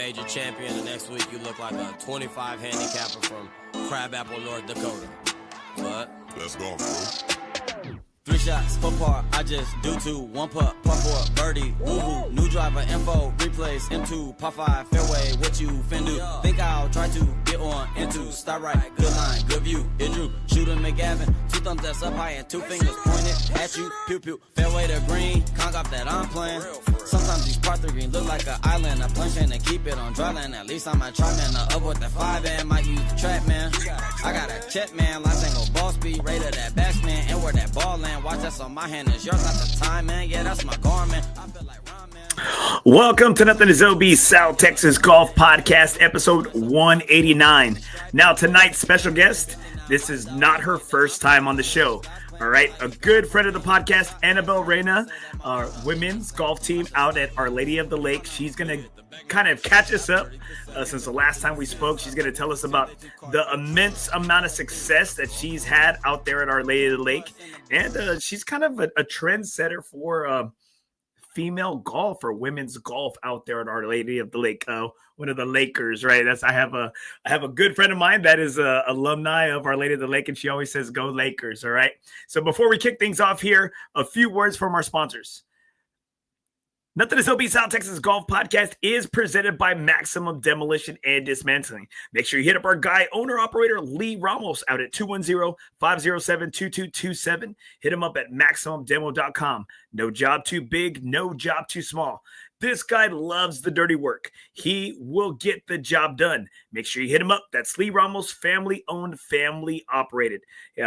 major champion, the next week you look like a 25 handicapper from Crabapple, North Dakota. But let's go, bro. 3 shots, 4 par, I just do 2, 1 putt, par 4, birdie, woo-hoo, new driver, info, replace, M2, par 5, fairway, what you fin do? Think I'll try to get on into, start right, good line, good view, it drew, shooter McGavin, 2 thumbs that's up high and 2 fingers pointed at you, pew pew, fairway to green, conk off that I'm playing. Sometimes these par 3 green look like an island, I plunge in and keep it on dry land, at least I might try, man, up with the 5 and might use the trap, man. I got a check, man, line tango, ball speed, rated that backsman, and where that ball land. Watch that's on my hand, is yours not the time, man. Yeah, that's my garment. I feel like Ron, man. Welcome to Nothing is OB South Texas Golf Podcast, episode 189. Now, tonight's special guest, this is not her first time on the show. All right, a good friend of the podcast, Annabelle Reyna, our women's golf team out at Our Lady of the Lake. She's going to kind of catch us up since the last time we spoke. She's going to tell us about the immense amount of success that she's had out there at Our Lady of the Lake. And she's kind of a trendsetter for female golf or women's golf out there at Our Lady of the Lake. One of the Lakers, right? I have a good friend of mine that is a alumni of Our Lady of the Lake, and she always says, "Go Lakers!" All right. So before we kick things off here, a few words from our sponsors. Nothing is OB South Texas Golf Podcast is presented by Maximum Demolition and Dismantling. Make sure you hit up our guy, owner-operator Lee Ramos out at 210-507-2227. Hit him up at MaximumDemo.com. No job too big, no job too small. This guy loves the dirty work. He will get the job done. Make sure you hit him up. That's Lee Ramos, family-owned, family-operated.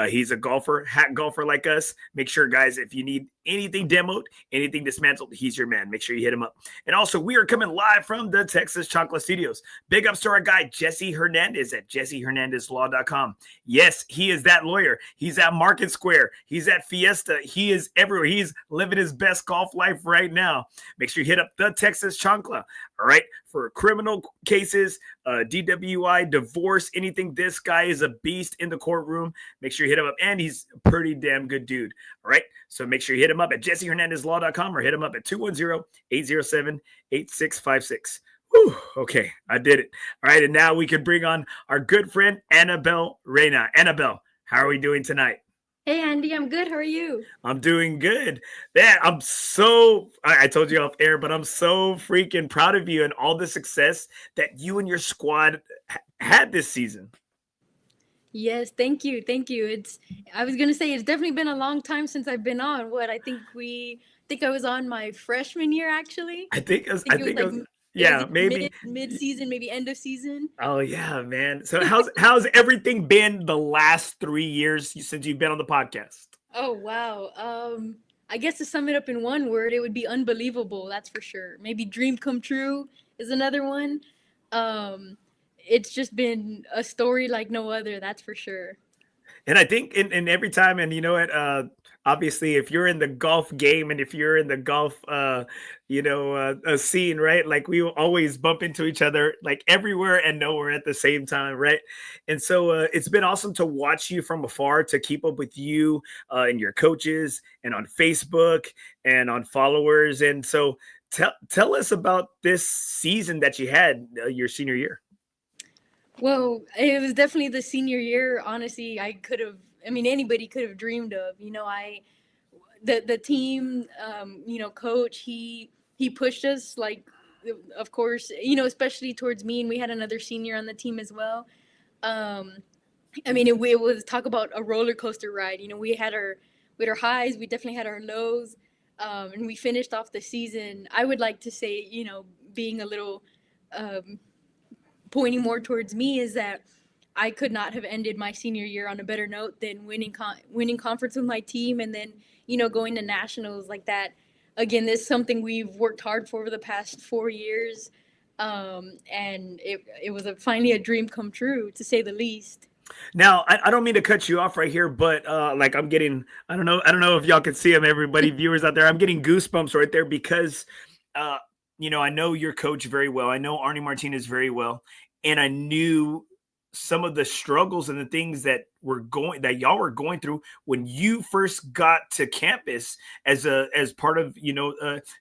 He's a golfer, hack golfer like us. Make sure, guys, if you need anything demoed, anything dismantled, he's your man. Make sure you hit him up. And also, we are coming live from the Texas Chancla Studios. Big ups to our guy, Jesse Hernandez at JesseHernandezLaw.com. Yes, he is that lawyer. He's at Market Square. He's at Fiesta. He is everywhere. He's living his best golf life right now. Make sure you hit up the Texas Chancla, all right, for criminal cases, DWI, divorce, anything. This guy is a beast in the courtroom. Make sure you hit him up, and he's a pretty damn good dude, all right? So make sure you hit him up at JesseHernandezLaw.com or hit him up at 210-807-8656. Whew, okay, I did it. All right, and now we can bring on our good friend, Annabelle Reyna. Annabelle, how are we doing tonight? Hey, Andy, I'm good. How are you? I'm doing good. Man, I told you off air, but I'm so freaking proud of you and all the success that you and your squad had this season. Yes, thank you. Thank you. I was going to say, it's definitely been a long time since I've been on. I think I was on my freshman year, actually. Maybe mid-season, maybe end of season. Oh yeah, man. So how's everything been the last 3 years since you've been on the podcast? Oh wow. I guess to sum it up in one word, it would be unbelievable. That's for sure. Maybe dream come true is another one. It's just been a story like no other. That's for sure. And I think in every time, and you know what, obviously, if you're in the golf game and if you're in the golf, scene, right? Like we will always bump into each other like everywhere and nowhere at the same time, right? And so it's been awesome to watch you from afar, to keep up with you and your coaches and on Facebook and on followers. And so tell us about this season that you had your senior year. Well, it was definitely the senior year. Honestly, anybody could have dreamed of. The team, coach, he pushed us, like, of course, especially towards me, and we had another senior on the team as well. It was talk about a roller coaster ride. We had our highs, we definitely had our lows, and we finished off the season. I would like to say, being a little pointing more towards me, is that I could not have ended my senior year on a better note than winning conference with my team, and then going to nationals like that. Again, this is something we've worked hard for over the past 4 years, and it was finally a dream come true, to say the least. Now, I don't mean to cut you off right here, but I'm getting, I don't know if y'all can see them, everybody, viewers out there. I'm getting goosebumps right there because I know your coach very well. I know Arnie Martinez very well, and I knew some of the struggles and the things that y'all were going through when you first got to campus as part of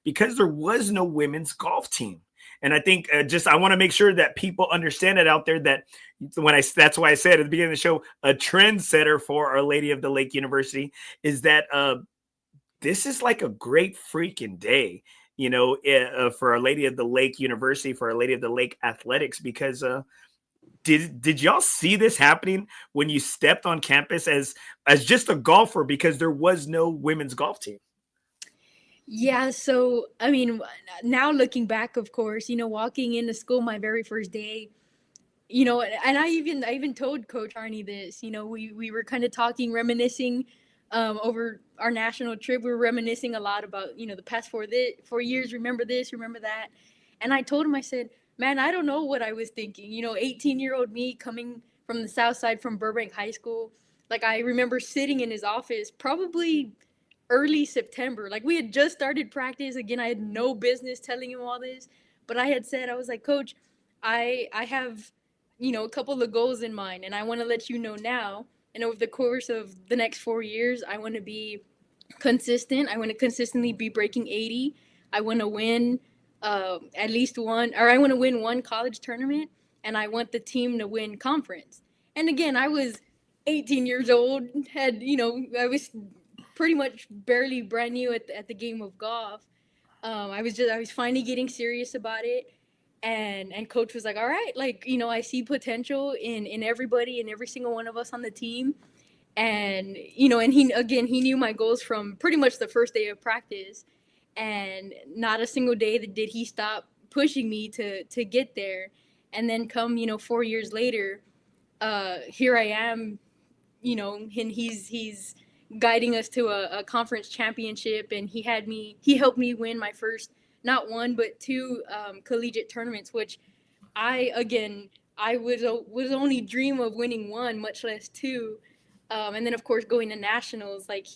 because there was no women's golf team. And I think I want to make sure that people understand it out there that that's why I said at the beginning of the show, a trendsetter for Our Lady of the Lake University is that this is like a great freaking day, for Our Lady of the Lake University, for Our Lady of the Lake Athletics, because did y'all see this happening when you stepped on campus as just a golfer, because there was no women's golf team? Yeah, so I mean, now looking back, of course, walking into school my very first day, and I even told Coach Arnie this. We were kind of talking, reminiscing over our national trip. We were reminiscing a lot about the past 4 years. Remember this, remember that, and I told him, I said, man, I don't know what I was thinking. 18-year-old me coming from the South Side, from Burbank High School. Like, I remember sitting in his office probably early September. Like, we had just started practice. Again, I had no business telling him all this, but I had said, I was like, Coach, I have, a couple of goals in mind, and I want to let you know now. And over the course of the next 4 years, I want to be consistent. I want to consistently be breaking 80. I want to win at least one, or I want to win one college tournament, and I want the team to win conference. And again, I was 18 years old, I was pretty much barely brand new at the game of golf. I was finally getting serious about it. And Coach was like, all right, like, I see potential in everybody, in every single one of us on the team. And, and he knew my goals from pretty much the first day of practice. And not a single day did he stop pushing me to get there. And then come, 4 years later, here I am, and he's guiding us to a conference championship. And he helped me win my first, not one, but two collegiate tournaments, which I would only dream of winning one, much less two. And then, of course, going to nationals, like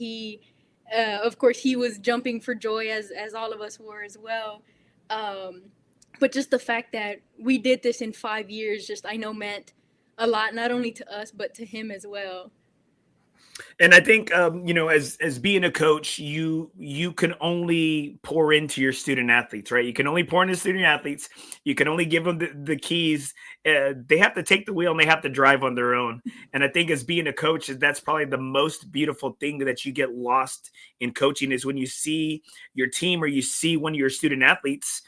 of course, he was jumping for joy as all of us were as well. But just the fact that we did this in 5 years, I know meant a lot, not only to us, but to him as well. And I think, as being a coach, you can only pour into your student athletes, right? You can only pour into student athletes. You can only give them the keys. They have to take the wheel and they have to drive on their own. And I think as being a coach, that's probably the most beautiful thing that you get lost in coaching, is when you see your team or you see one of your student athletes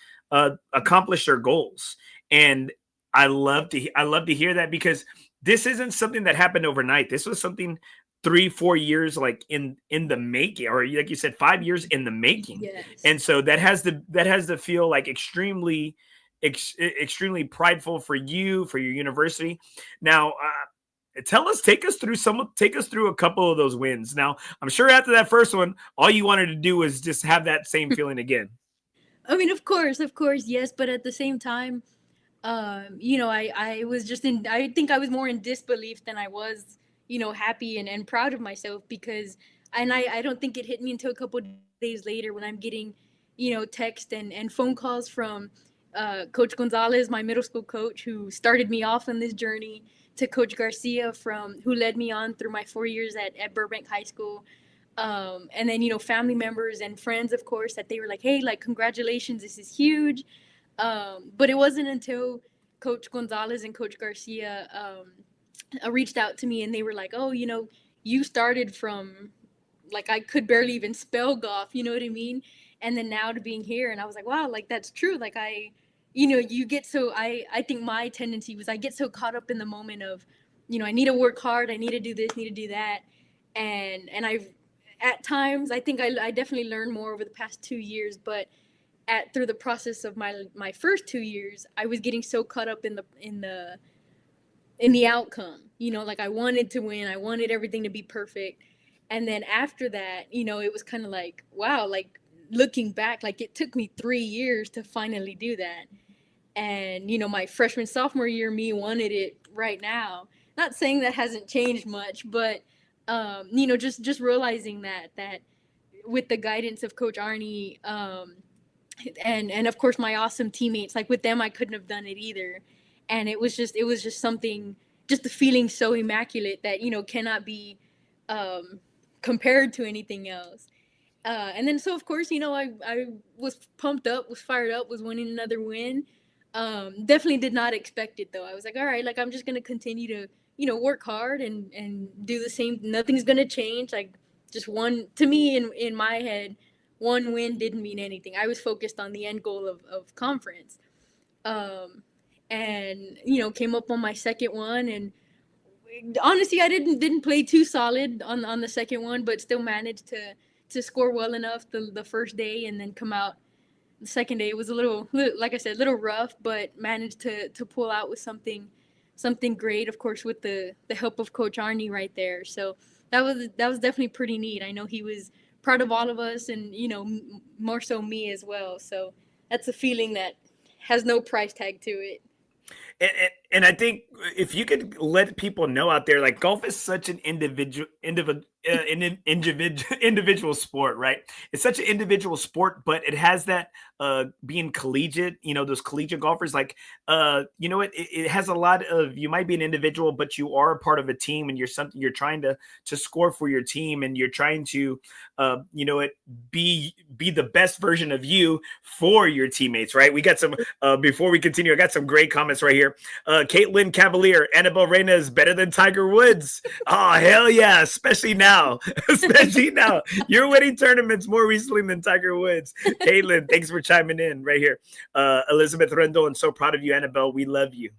accomplish their goals. And I love to hear that, because this isn't something that happened overnight. This was something 3-4 years like in the making, or like you said, 5 years in the making. Yes. And so that has to feel like extremely prideful for you, for your university. Now, take us through a couple of those wins. Now, I'm sure after that first one, all you wanted to do was just have that same feeling again. I mean, of course, yes. But at the same time, I was I think I was more in disbelief than I was, happy and proud of myself, because, and I don't think it hit me until a couple of days later when I'm getting, text and phone calls from Coach Gonzalez, my middle school coach, who started me off on this journey, to Coach Garcia, who led me on through my 4 years at Burbank High School. And then, family members and friends, of course, that they were like, hey, like, congratulations, this is huge. But it wasn't until Coach Gonzalez and Coach Garcia reached out to me, and they were like, oh, you started from, like, I could barely even spell golf, you know what I mean? And then now to being here, and I was like, wow, like, that's true. Like, you get so, I think my tendency was I get so caught up in the moment of, I need to work hard, I need to do this, need to do that. And I've, at times, I think I definitely learned more over the past 2 years, but through the process of my first 2 years, I was getting so caught up in the outcome, like, I wanted to win, I wanted everything to be perfect. And then after that, it was kind of like, wow, like, looking back, like, it took me 3 years to finally do that. And, my freshman, sophomore year, me wanted it right now. Not saying that hasn't changed much, but, just realizing that with the guidance of Coach Arnie, and of course my awesome teammates, like, with them, I couldn't have done it either. And it was just something, just the feeling so immaculate that, cannot be compared to anything else. And then, so of course, I was pumped up, was fired up, was winning another win. Definitely did not expect it though. I was like, all right, like I'm just gonna continue to, work hard and do the same. Nothing's gonna change. Like just one to me in my head, one win didn't mean anything. I was focused on the end goal of conference. Um, and came up on my second one, and honestly I didn't play too solid on the second one, but still managed to score well enough the first day, and then come out the second day. It was a little, like I said, a little rough, but managed to pull out with something great, of course, with the help of Coach Arnie right there. So that was definitely pretty neat. I know he was proud of all of us, and more so me as well. So that's a feeling that has no price tag to it. And I think if you could let people know out there, like golf is such an individual sport, right? It's such an individual sport, but it has that being collegiate, those collegiate golfers, like it has a lot of, you might be an individual, but you are a part of a team, and you're trying to score for your team, and you're trying to be the best version of you for your teammates, right? We got some before we continue, I got some great comments right here. Caitlin Cavalier, Annabelle Reyna is better than Tiger Woods. Oh, hell yeah. Especially now. You're winning tournaments more recently than Tiger Woods. Caitlin, thanks for chiming in right here. Elizabeth Rendon, so proud of you, Annabelle. We love you.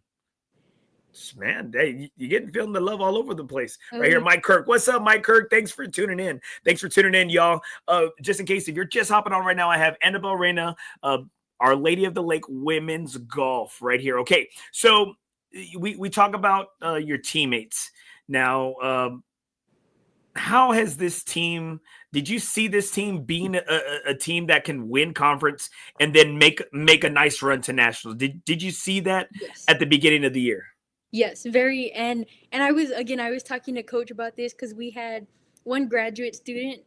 Man, hey, you're getting feeling the love all over the place. Right here, Mike Kirk. What's up, Mike Kirk? Thanks for tuning in. Y'all. Just in case if you're just hopping on right now, I have Annabelle Reyna, Our Lady of the Lake women's golf right here. Okay, so we talk about your teammates now. How has this team? Did you see this team being a team that can win conference and then make a nice run to nationals? Did you see that at the beginning of the year? Yes, very. And I was talking to Coach about this because we had one graduate student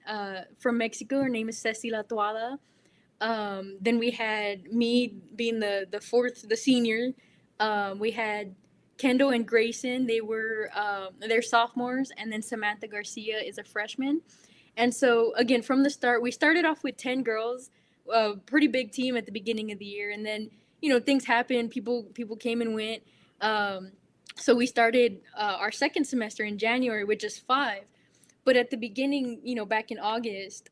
from Mexico. Her name is Ceci La Toala. Then we had me being the senior. We had Kendall and Grayson. They're sophomores, and then Samantha Garcia is a freshman. And so again, from the start, we started off with 10 girls, a pretty big team at the beginning of the year, and then things happened. People came and went. So we started our second semester in January with just 5. But at the beginning, back in August,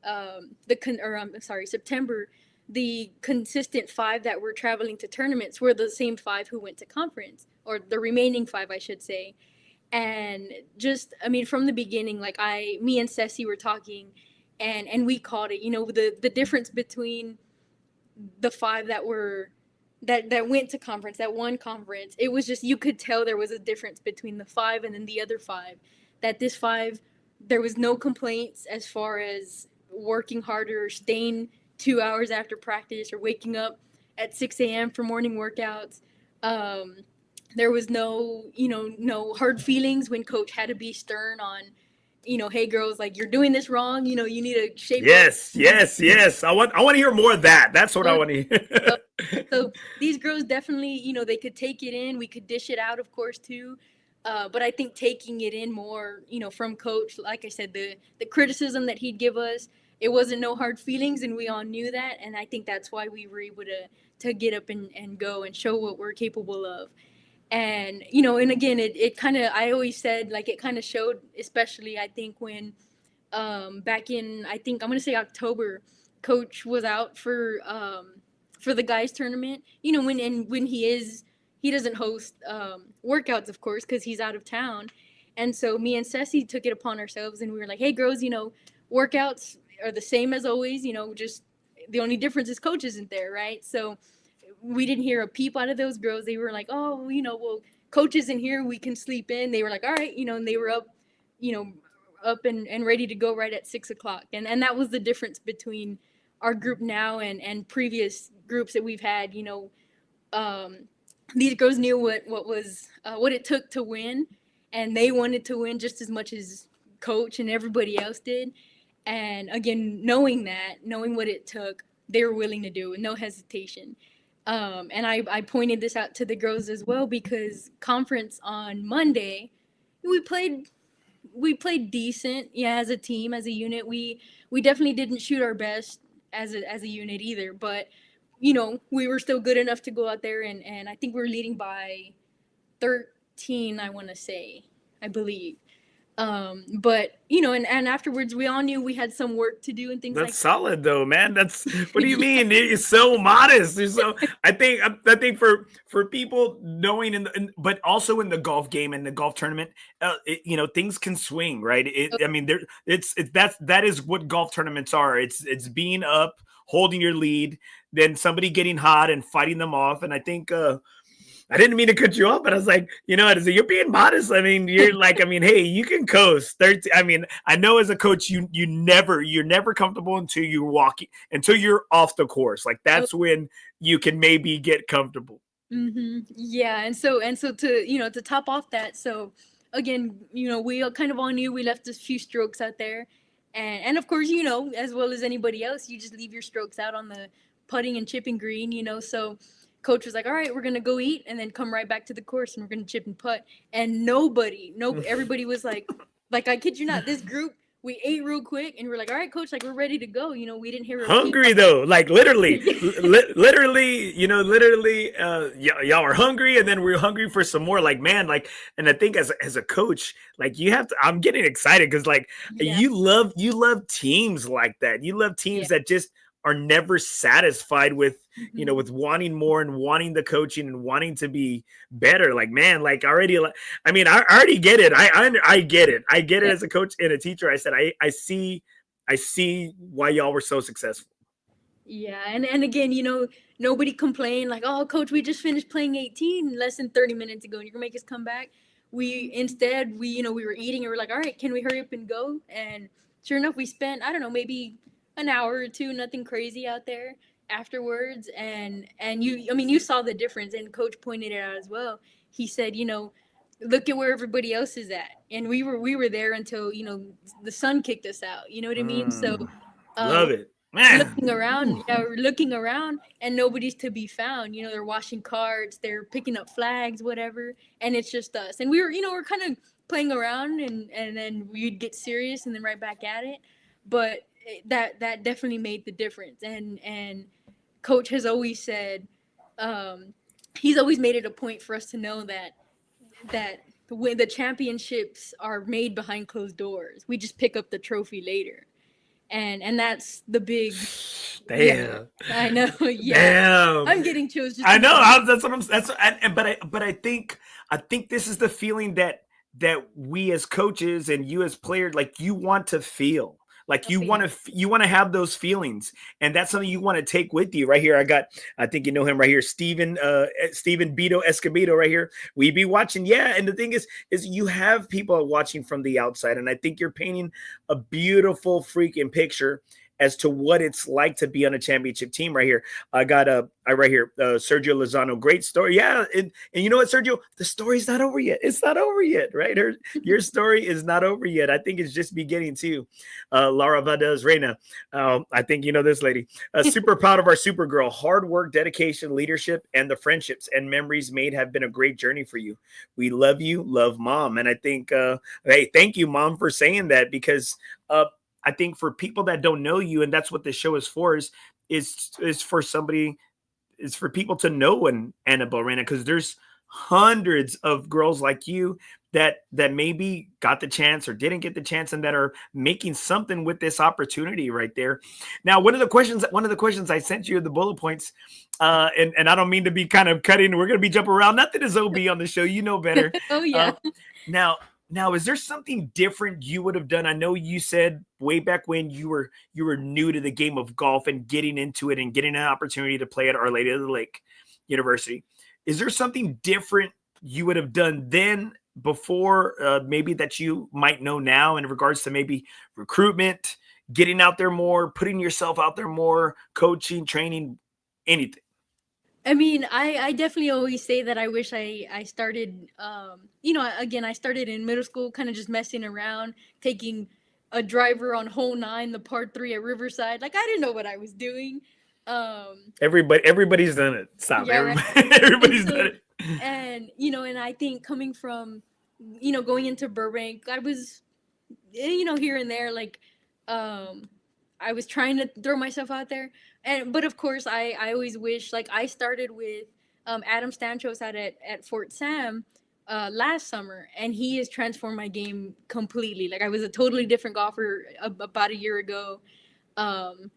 September, the consistent 5 that were traveling to tournaments were the same 5 who went to conference, or the remaining 5, I should say. And just, from the beginning, like me and Ceci were talking, and we called it, the difference between the 5 that went to conference, that one conference. It was just, you could tell there was a difference between the 5 and then the other 5. That this 5, there was no complaints as far as working harder or staying 2 hours after practice or waking up at 6 a.m. for morning workouts. There was no hard feelings when Coach had to be stern on, hey girls, like you're doing this wrong. You need to shape up. Yes. I want to hear more of that. That's what I want to hear. So these girls definitely, they could take it in. We could dish it out, of course, too. But I think taking it in more, from Coach, like I said, the criticism that he'd give us, it wasn't no hard feelings, and we all knew that. And I think that's why we were able to get up and go and show what we're capable of. And, and again, it kind of, I always said, like, it kind of showed, especially, I think, when back in, I think, I'm going to say October, Coach was out for the guys tournament, when he doesn't host workouts, of course, because he's out of town. And so me and Ceci took it upon ourselves, and we were like, hey, girls, workouts are the same as always, just the only difference is Coach isn't there, right? So we didn't hear a peep out of those girls. They were like, oh, well, Coach isn't here, we can sleep in. They were like, all right, and they were up, up and ready to go right at 6 o'clock. And that was the difference between our group now and previous groups that we've had. These girls knew what it took to win, and they wanted to win just as much as Coach and everybody else did. And again, knowing what it took, they were willing to do it with no hesitation. And I pointed this out to the girls as well, because conference on Monday, we played decent, as a team, as a unit. We definitely didn't shoot our best as a unit either, but we were still good enough to go out there, and I think we were leading by 13, I want to say, I believe. But and afterwards we all knew we had some work to do and things That's like solid though, man. That's what do you mean? You're so modest. You're so I think for people knowing but also in the golf game and the golf tournament, things can swing, right? I mean, that is what golf tournaments are. It's being up, holding your lead, then somebody getting hot and fighting them off. And I think I didn't mean to cut you off, but I was like, you're being modest. I mean, you're like, hey, you can coast. I know as a coach, you're never comfortable until you're off the course. Like that's when you can maybe get comfortable. Mm-hmm. Yeah, and so to top off that, so again, we all kind of all knew we left a few strokes out there, and of course, as well as anybody else, you just leave your strokes out on the putting and chipping green, so. Coach was like, all right, we're going to go eat and then come right back to the course and we're going to chip and putt. And everybody was like, I kid you not, this group, we ate real quick and we're like, all right, coach, like we're ready to go. We didn't hear hungry though, like literally, y'all are hungry and then we're hungry for some more. Like, man, like, and I think as a coach, like you have to, I'm getting excited because like you love teams like that. You love teams that just are never satisfied with, with wanting more and wanting the coaching and wanting to be better. Like, man, like already, I mean, I already get it. I get it. I get it as a coach and a teacher. I said, I see why y'all were so successful. Yeah. And again, nobody complained like, oh, coach, we just finished playing 18 less than 30 minutes ago. And you're gonna make us come back. We were eating and we're like, all right, can we hurry up and go? And sure enough, we spent, I don't know, maybe an hour or two, nothing crazy out there afterwards. And you saw the difference, and coach pointed it out as well. He said, look at where everybody else is at. And we were there until, the sun kicked us out. You know what I mean? So love it. Man. Looking around and nobody's to be found. They're washing carts, they're picking up flags, whatever. And it's just us. And we were, we're kind of playing around and then we'd get serious and then right back at it. But that definitely made the difference. And coach has always said, he's always made it a point for us to know that when the championships are made behind closed doors, we just pick up the trophy later. And that's the big damn. Yeah, I know. Yeah. Damn. I'm getting chills. Just I know. That's what I'm. But I think this is the feeling that we as coaches and you as players, like you want to feel. Like you want to have those feelings, and that's something you want to take with you. Right here, I think you know him right here, Steven Beto Escobedo right here. We be watching, and the thing is you have people watching from the outside, and I think you're painting a beautiful freaking picture as to what it's like to be on a championship team right here. I got right here, Sergio Lozano. Great story. Yeah. And you know what, Sergio, the story's not over yet. It's not over yet, right? Your story is not over yet. I think it's just beginning too. Laura Valdez Reyna. I think you know this lady. Super proud of our super girl. Hard work, dedication, leadership, and the friendships and memories made have been a great journey for you. We love you. Love mom. And I think, hey, thank you, mom, for saying that, because I think for people that don't know you, and that's what this show is for, is for people to know an Annabelle Reyna, because there's hundreds of girls like you that maybe got the chance or didn't get the chance and that are making something with this opportunity right there. Now, one of the questions I sent you, the bullet points, and I don't mean to be kind of cutting. We're going to be jumping around. Nothing is OB on the show. You know better. Oh, yeah. Now, is there something different you would have done? I know you said way back when you were new to the game of golf and getting into it and getting an opportunity to play at Our Lady of the Lake University. Is there something different you would have done then before maybe that you might know now in regards to maybe recruitment, getting out there more, putting yourself out there more, coaching, training, anything? I mean, I definitely always say that I wish I started, again, I started in middle school, kind of just messing around, taking a driver on hole 9, the par 3 at Riverside. Like, I didn't know what I was doing. Everybody's done it. Stop. Yeah, right. Everybody's done it. And, and I think coming from, going into Burbank, I was, here and there, like, I was trying to throw myself out there. but of course, I always wish, like, I started with Adam Stanchos at Fort Sam last summer, and he has transformed my game completely. Like, I was a totally different golfer about a year ago. Um,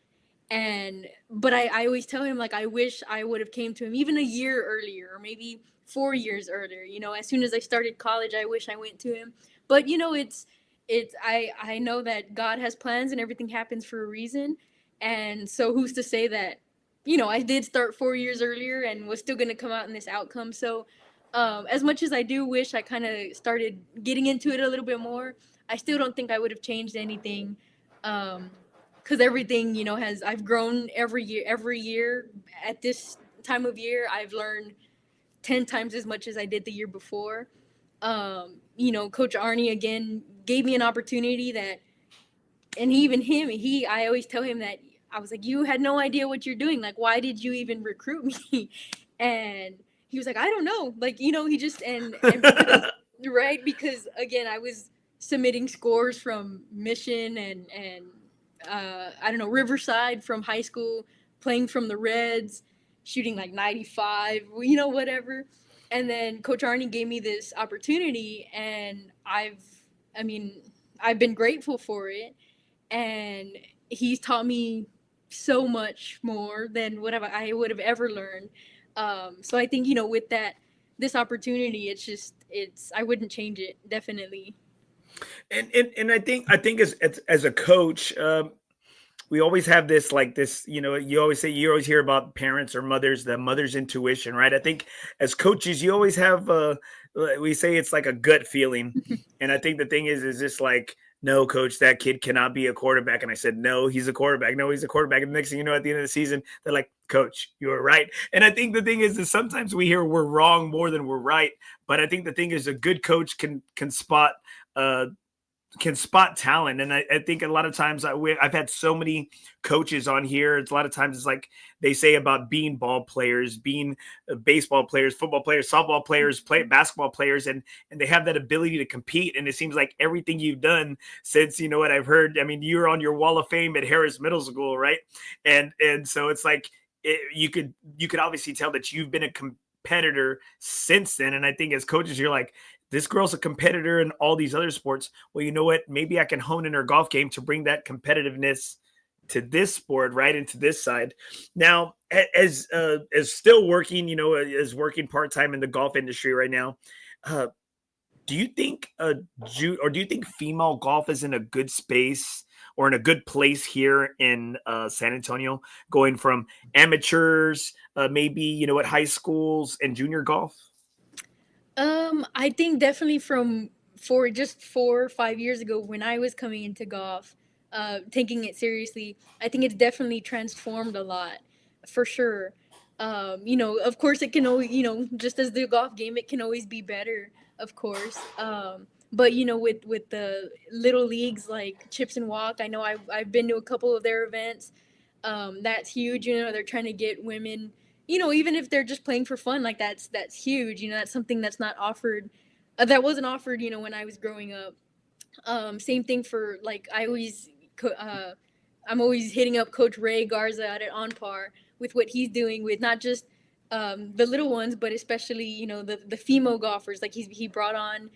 but I always tell him, like, I wish I would have came to him even a year earlier, or maybe 4 years earlier. As soon as I started college, I wish I went to him. But I know that God has plans and everything happens for a reason. And so who's to say that, I did start 4 years earlier and was still going to come out in this outcome. So as much as I do wish I kind of started getting into it a little bit more, I still don't think I would have changed anything. Because everything, I've grown every year. At this time of year, I've learned 10 times as much as I did the year before. Coach Arnie again gave me an opportunity that, and I always tell him that I was like, you had no idea what you're doing. Like, why did you even recruit me? And he was like, I don't know. Like, he just, and because, right. Because again, I was submitting scores from Mission and I don't know, Riverside from high school, playing from the Reds, shooting like 95, whatever. And then Coach Arnie gave me this opportunity, and I've been grateful for it. And he's taught me so much more than what I would have ever learned. So I think, with this opportunity, I wouldn't change it, definitely. And I think as a coach, we always have this, you always hear about parents or mothers, the mother's intuition, right? I think as coaches, you always have we say it's like a gut feeling. And I think the thing is just like, no, coach, that kid cannot be a quarterback. And I said, no, he's a quarterback. No, he's a quarterback. And the next thing you know, at the end of the season, they're like, coach, you were right. And I think the thing is sometimes we hear we're wrong more than we're right. But I think the thing is a good coach can spot talent. And I think a lot of times I've had so many coaches on here. It's a lot of times it's like they say about being ball players, being baseball players, football players, softball players, basketball players, and they have that ability to compete. And it seems like everything you've done since, what I've heard, you're on your wall of fame at Harris Middle School, right? And so it's like you could obviously tell that you've been a competitor since then. And I think as coaches, you're like, this girl's a competitor in all these other sports. Well, you know what? Maybe I can hone in her golf game to bring that competitiveness to this sport, right, into this side. Now, as still working, as working part-time in the golf industry right now, do you think female golf is in a good space or in a good place here in San Antonio, going from amateurs, maybe, at high schools and junior golf? I think definitely from 4 or 5 years ago when I was coming into golf, taking it seriously, I think it's definitely transformed a lot, for sure. Of course it can always, just as the golf game, it can always be better, of course. But with the little leagues like Chips and Walk, I know I've been to a couple of their events. That's huge. They're trying to get women, even if they're just playing for fun, like that's huge. That's something that's not offered, that wasn't offered, when I was growing up. Same thing for, like, I'm always hitting up Coach Ray Garza out at On Par with what he's doing with not just the little ones, but especially, the female golfers. Like he brought on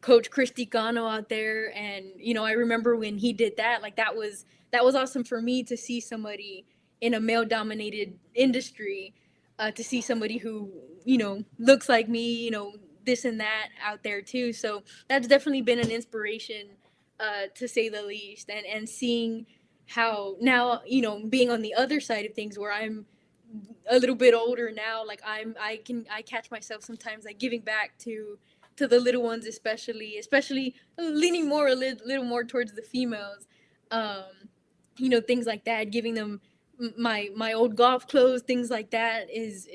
Coach Christy Cano out there, and I remember when he did that, like that was awesome for me to see somebody in a male-dominated industry, to see somebody who, looks like me, this and that out there too. So that's definitely been an inspiration, to say the least. And seeing how now, being on the other side of things where I'm a little bit older now, like I catch myself sometimes like giving back to the little ones, especially leaning a little more towards the females, things like that, giving them my old golf clothes, things like that is,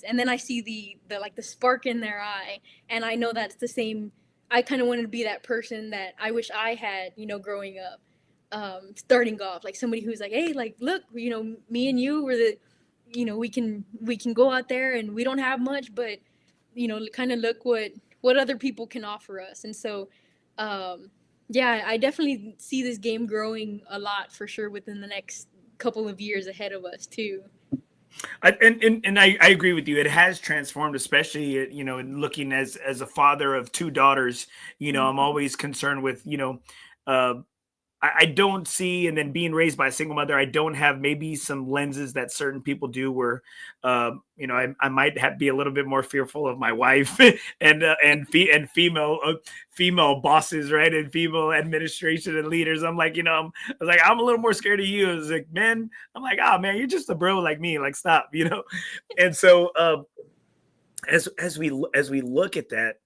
and then I see the spark in their eye, and I know that's the same. I kind of wanted to be that person that I wish I had, growing up, starting golf, like somebody who's like, hey, like, look, me and you were we can go out there and we don't have much, but kind of look what other people can offer us. And so yeah, I definitely see this game growing a lot, for sure, within the next couple of years ahead of us too. I agree with you. It has transformed, especially looking as a father of two daughters. I'm always concerned with uh, I don't see, and then being raised by a single mother, I don't have maybe some lenses that certain people do where, I might be a little bit more fearful of my wife and female bosses, right? And female administration and leaders. I'm like, I'm a little more scared of you. I was like, man, I'm like, oh man, you're just a bro like me. Like, stop, And so, as we look at that,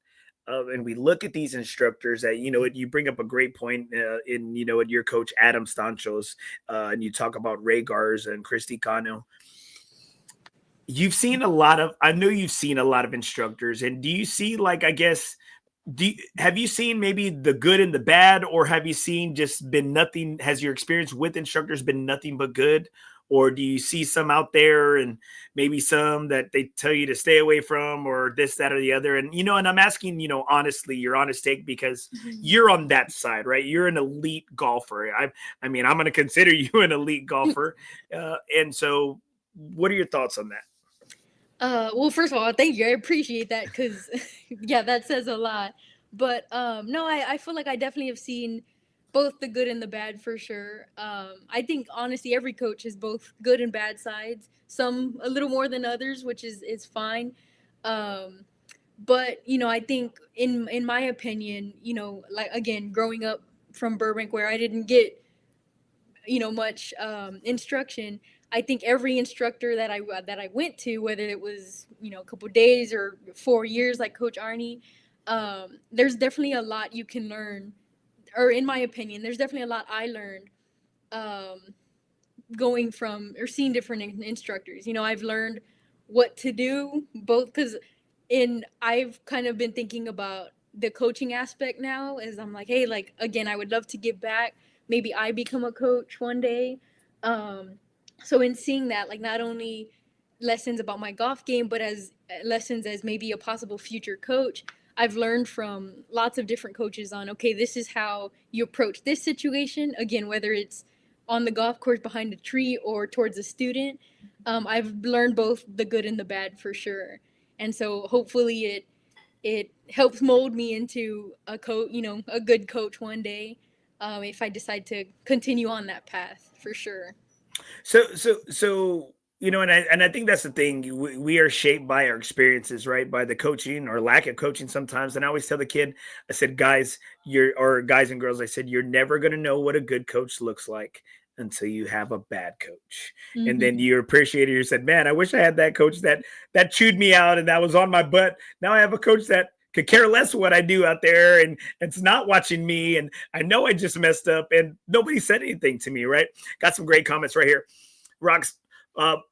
and we look at these instructors that, you bring up a great point in your coach Adam Stanchos, and you talk about Ray Garza and Christy Cano. I know you've seen a lot of instructors, and do you see, like, I guess, have you seen maybe the good and the bad, or have you seen just been nothing? Has your experience with instructors been nothing but good? Or do you see some out there and maybe some that they tell you to stay away from, or this, that, or the other? And, and I'm asking, honestly, your honest take, because you're on that side, right? You're an elite golfer. I mean, I'm going to consider you an elite golfer. And so what are your thoughts on that? Well, first of all, thank you. I appreciate that because, yeah, that says a lot. But no, I feel like I definitely have seen both the good and the bad for sure. I think honestly, every coach has both good and bad sides. Some a little more than others, which is fine. But I think in my opinion, like again, growing up from Burbank where I didn't get much instruction, I think every instructor that I went to, whether it was a couple of days or 4 years, like Coach Arnie, there's definitely a lot you can learn. Or in my opinion, there's definitely a lot I learned going from or seeing different instructors. I've learned what to do both because I've kind of been thinking about the coaching aspect now as I'm like, hey, like, again, I would love to give back. Maybe I become a coach one day. So in seeing that, like, not only lessons about my golf game, but as lessons as maybe a possible future coach, I've learned from lots of different coaches on, okay, this is how you approach this situation. Again, whether it's on the golf course behind a tree or towards a student, I've learned both the good and the bad for sure. And so hopefully it helps mold me into a a good coach one day, if I decide to continue on that path for sure. So and I think that's the thing. We are shaped by our experiences, right? By the coaching or lack of coaching sometimes. And I always tell the kid, I said, guys and girls, I said, you're never going to know what a good coach looks like until you have a bad coach. Mm-hmm. And then you appreciate it. You said, man, I wish I had that coach that chewed me out and that was on my butt. Now I have a coach that could care less what I do out there and it's not watching me. And I know I just messed up and nobody said anything to me, right? Got some great comments right here.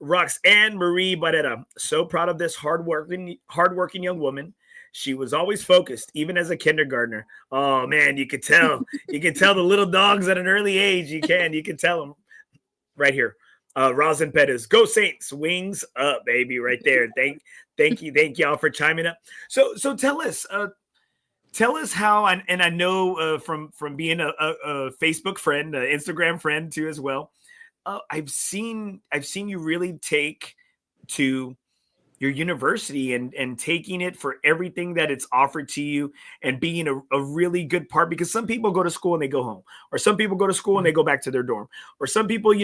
Roxanne Marie Barrera, so proud of this hardworking young woman. She was always focused, even as a kindergartner. Oh man, you could tell. You can tell the little dogs at an early age. You can tell them right here. Rosin Pettis, go Saints, wings up, baby, right there. Thank y'all for chiming up. So tell us how, and I know from being a Facebook friend, an Instagram friend too as well. I've seen you really take to your university and taking it for everything that it's offered to you and being a really good part, because some people go to school and they go home, or some people go to school and they go back to their dorm, or some people,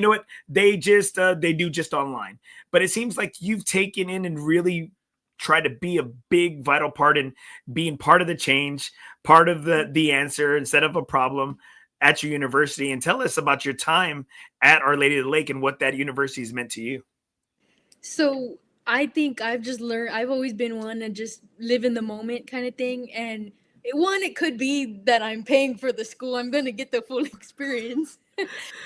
they just they do just online. But it seems like you've taken in and really try to be a big vital part in being part of the change, part of the answer instead of a problem at your university. And tell us about your time at Our Lady of the Lake and what that university has meant to you. So I think I've always been one to just live in the moment kind of thing. And it could be that I'm paying for the school. I'm going to get the full experience.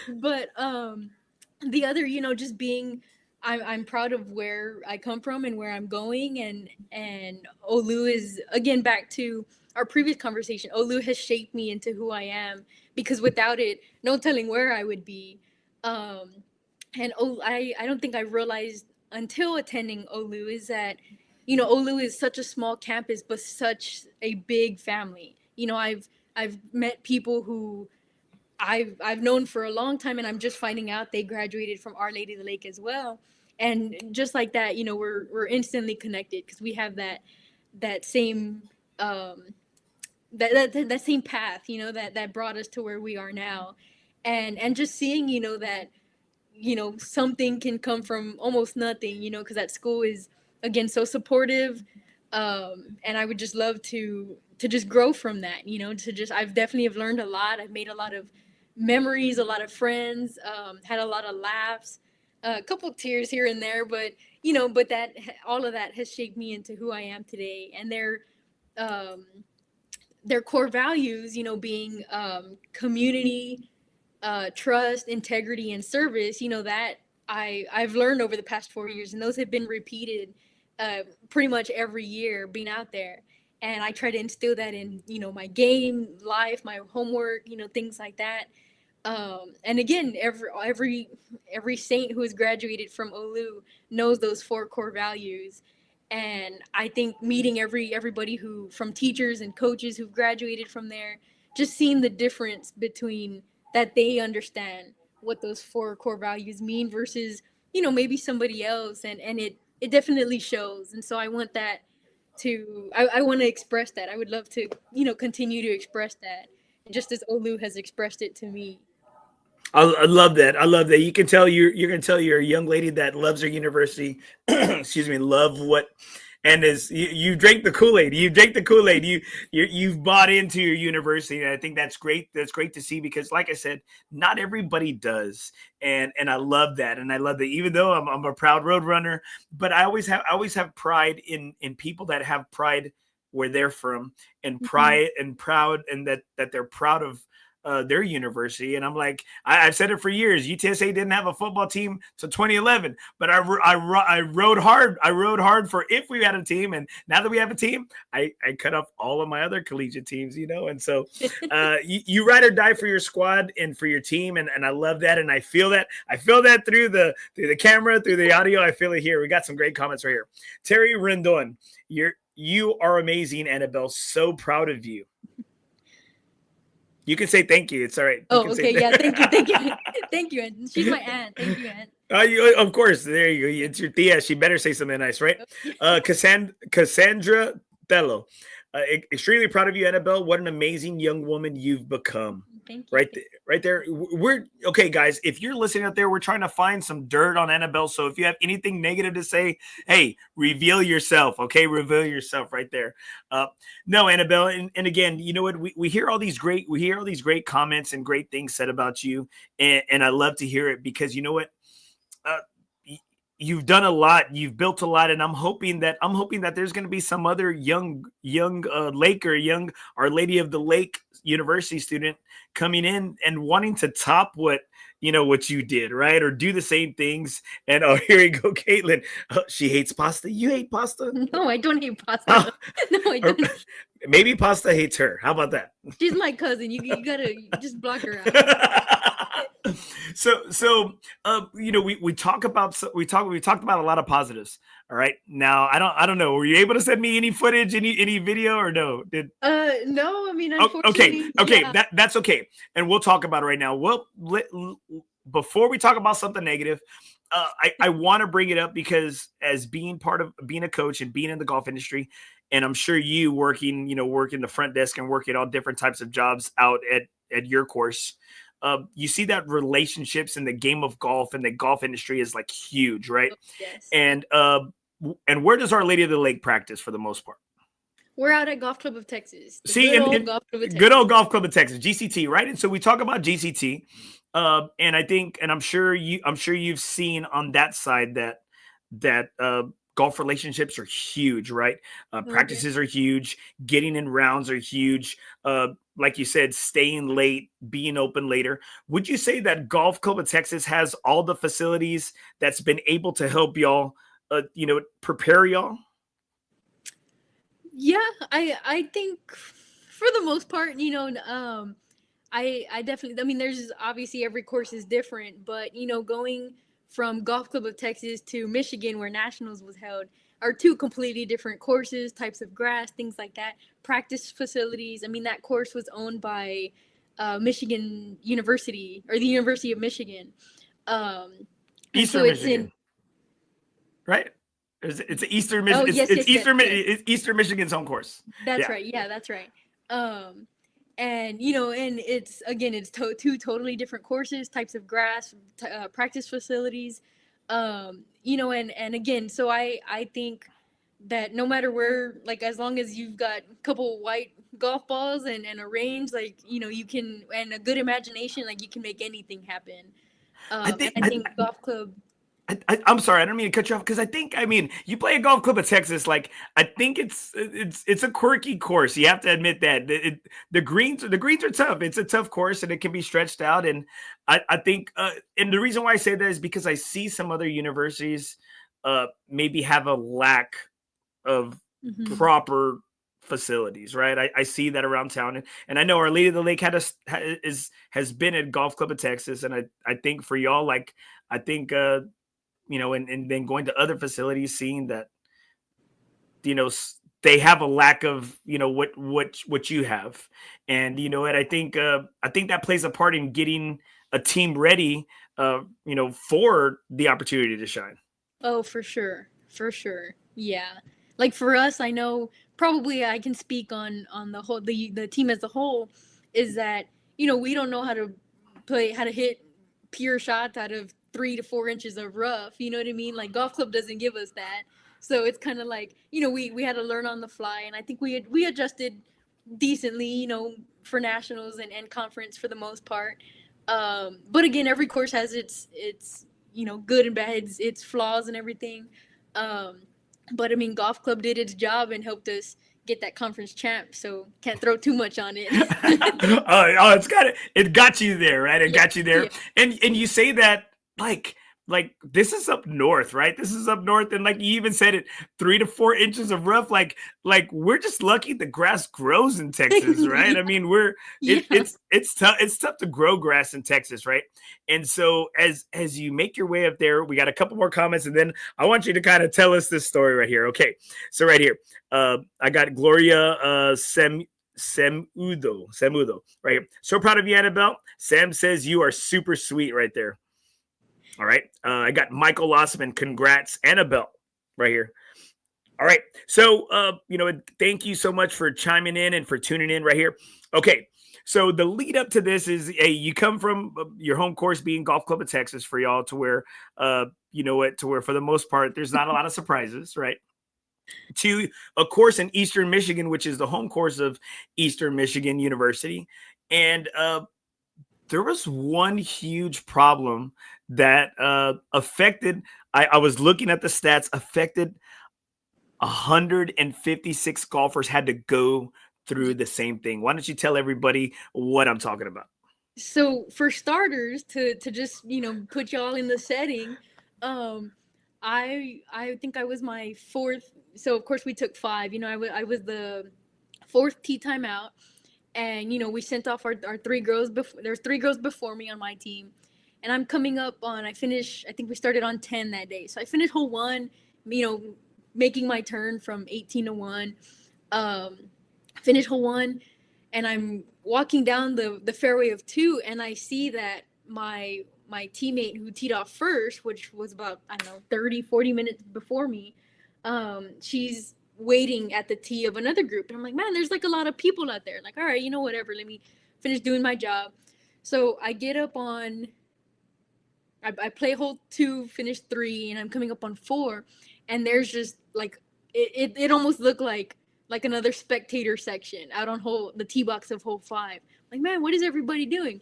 But the other, just being, I'm proud of where I come from and where I'm going. And OLLU is, again, back to our previous conversation, OLLU has shaped me into who I am, because without it, no telling where I would be. And I don't think I realized until attending OLLU is that, OLLU is such a small campus, but such a big family. I've met people who I've known for a long time, and I'm just finding out they graduated from Our Lady of the Lake as well. And just like that, we're instantly connected because we have that same that same path, that brought us to where we are now. And just seeing, that something can come from almost nothing, because that school is, again, so supportive. And I would just love to just grow from that, I've definitely have learned a lot. I've made a lot of memories, a lot of friends, had a lot of laughs, a couple of tears here and there, but that all of that has shaped me into who I am today. And their core values, being community, trust, integrity, and service, that I've learned over the past 4 years, and those have been repeated pretty much every year being out there. And I try to instill that in, my game life, my homework, things like that. And again, every saint who has graduated from OLLU knows those 4 core values. And I think meeting everybody who, from teachers and coaches who've graduated from there, just seeing the difference between that they understand what those 4 core values mean versus, maybe somebody else. And it definitely shows. And so I want that I want to express that. I would love to, continue to express that, just as OLLU has expressed it to me. I love that. I love that. You can tell you're going to tell you're a young lady that loves her university. Excuse me. Love what, and you drank the Kool-Aid. You drank the Kool-Aid. You've bought into your university, and I think that's great. That's great to see because, like I said, not everybody does, and I love that. And I love that. Even though I'm a proud road runner, but I always have pride in people that have pride where they're from, and pride and proud, and that they're proud of their university. And I'm like, I've said it for years. UTSA didn't have a football team till 2011, but I rode hard. I rode hard for if we had a team. And now that we have a team, I cut off all of my other collegiate teams, And so you ride or die for your squad and for your team. And I love that. And I feel that through the camera, through the audio. I feel it here. We got some great comments right here. Terry Rendon, you are amazing, Annabelle. So proud of you. You can say thank you. It's all right. Oh, okay. Yeah. Thank you. Thank you. Aunt. She's my aunt. Thank you, Aunt. Of course. There you go. It's your tia. She better say something nice, right? Cassandra Tello. Extremely proud of you, Annabelle. What an amazing young woman you've become. Thank you. Right there. We're okay, guys. If you're listening out there, we're trying to find some dirt on Annabelle. So if you have anything negative to say, hey, reveal yourself. Okay, reveal yourself right there. No, Annabelle, and again, you know what? We hear all these great comments and great things said about you, and I love to hear it because you know what? You've done a lot, you've built a lot, and I'm hoping that there's going to be some other young Laker, young Our Lady of the Lake University student coming in and wanting to top what you did, right? Or do the same things. And here you go, Caitlin. She hates pasta. You hate pasta? No, I don't hate pasta. No, I don't. Maybe pasta hates her. How about that? She's my cousin. You gotta just block her out. So we talked about a lot of positives. All right. Now I don't know. Were you able to send me any footage, any video, or no? No. I mean, unfortunately. Okay. Yeah. That's okay. And we'll talk about it right now. Well, before we talk about something negative, I want to bring it up because as being a coach and being in the golf industry, and I'm sure you working the front desk and working all different types of jobs out at your course. You see that relationships in the game of golf and the golf industry is like huge, right? Yes. And where does Our Lady of the Lake practice for the most part? We're out at Golf Club of Texas. Good old Golf Club of Texas, GCT, right? And so we talk about GCT, and I'm sure you've seen on that side that golf relationships are huge, right? Practices are huge. Getting in rounds are huge. Like you said, staying late, being open later. Would you say that Golf Club of Texas has all the facilities that's been able to help y'all, prepare y'all? Yeah, I think for the most part, I definitely, I mean, there's obviously every course is different, but, going from Golf Club of Texas to Michigan, where Nationals was held, are 2 completely different courses, types of grass, things like that, practice facilities. I mean, that course was owned by Michigan University, or the University of Michigan. Eastern Michigan, right? It's Eastern Michigan. Oh, yes, It's yes, Eastern. yes. It's Eastern Michigan's home course. That's Yeah. right. Yeah, that's right. And and it's again, it's two totally different courses, types of grass, practice facilities. And again, so I think that no matter where, like, as long as you've got a couple white golf balls and a range, like, you can, and a good imagination, like, you can make anything happen. I think And I think golf club. I'm sorry, I don't mean to cut you off, because I mean, you play a golf club at Texas. Like, I think it's a quirky course. You have to admit that the greens are tough. It's a tough course, and it can be stretched out. And I think, and the reason why I say that is because I see some other universities maybe have a lack of proper facilities, right? I see that around town, and I know Our Lady of the Lake has been at Golf Club of Texas, and I think for y'all, like, I think and then going to other facilities, seeing that they have a lack of what you have, and and I think that plays a part in getting a team ready for the opportunity to shine. Oh, for sure, yeah. Like, for us, I know, probably I can speak on the whole, the team as a whole, is that we don't know how to hit pure shots out of 3 to 4 inches of rough. You know what I mean? Like, golf club doesn't give us that, so it's kind of like, we had to learn on the fly, and I think we adjusted decently, for nationals and conference for the most part. But again, every course has its good and bad, its flaws and everything. But I mean, golf club did its job and helped us get that conference champ, so can't throw too much on it. It got you there, right? It got you there. Yeah. And you say that like this is up north, right? This is up north, and like you even said it, 3 to 4 inches of rough. Like we're just lucky the grass grows in Texas, right? I mean, it's tough. It's tough to grow grass in Texas, right? And so as you make your way up there, we got a couple more comments, and then I want you to kind of tell us this story right here. Okay, so right here, I got Gloria Semudo right here. So proud of you, Annabelle. Sam says you are super sweet right there. All right. I got Michael Lossman. Congrats, Annabelle, right here. All right. So, thank you so much for chiming in and for tuning in right here. Okay. So the lead up to this is, you come from your home course being Golf Club of Texas for y'all, to where, to where for the most part, there's not a lot of surprises, right? To a course in Eastern Michigan, which is the home course of Eastern Michigan University. And, there was one huge problem that affected, I was looking at the stats, affected 156 golfers had to go through the same thing. Why don't you tell everybody what I'm talking about? So, for starters, to just, put y'all in the setting, I think I was my fourth. So, of course, we took 5. I was the 4th tee time out. And, we sent off our 3 girls before. There's 3 girls before me on my team. And I'm coming up on, I think we started on 10 that day. So I finished hole 1, making my turn from 18 to 1. Finish hole 1, and I'm walking down the fairway of 2, and I see that my teammate who teed off first, which was about, 30, 40 minutes before me, she's waiting at the tee of another group. And I'm like, man, there's like a lot of people out there. Like, all right, whatever, let me finish doing my job. So I get up on, I play hole 2, finish 3, and I'm coming up on 4, and there's just like, it almost looked like another spectator section out on the tee box of hole 5. Like, man, what is everybody doing?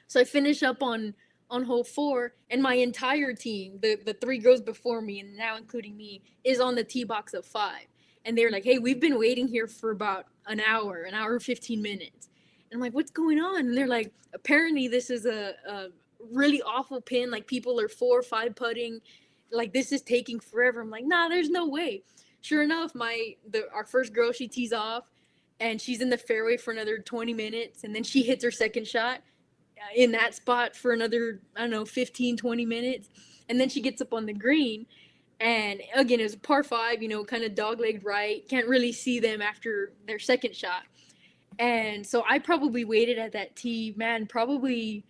So I finish up on hole 4, and my entire team, the 3 girls before me, and now including me, is on the tee box of 5. And they're like, hey, we've been waiting here for about an hour 15 minutes. And I'm like, what's going on? And they're like, apparently this is a really awful pin. Like, people are 4 or 5 putting. Like, this is taking forever. I'm like, nah, there's no way. Sure enough, our first girl, she tees off, and she's in the fairway for another 20 minutes. And then she hits her second shot in that spot for another, 15, 20 minutes. And then she gets up on the green. And again, it was a par 5, kind of dog-legged right. Can't really see them after their second shot. And so I probably waited at that tee, man, probably,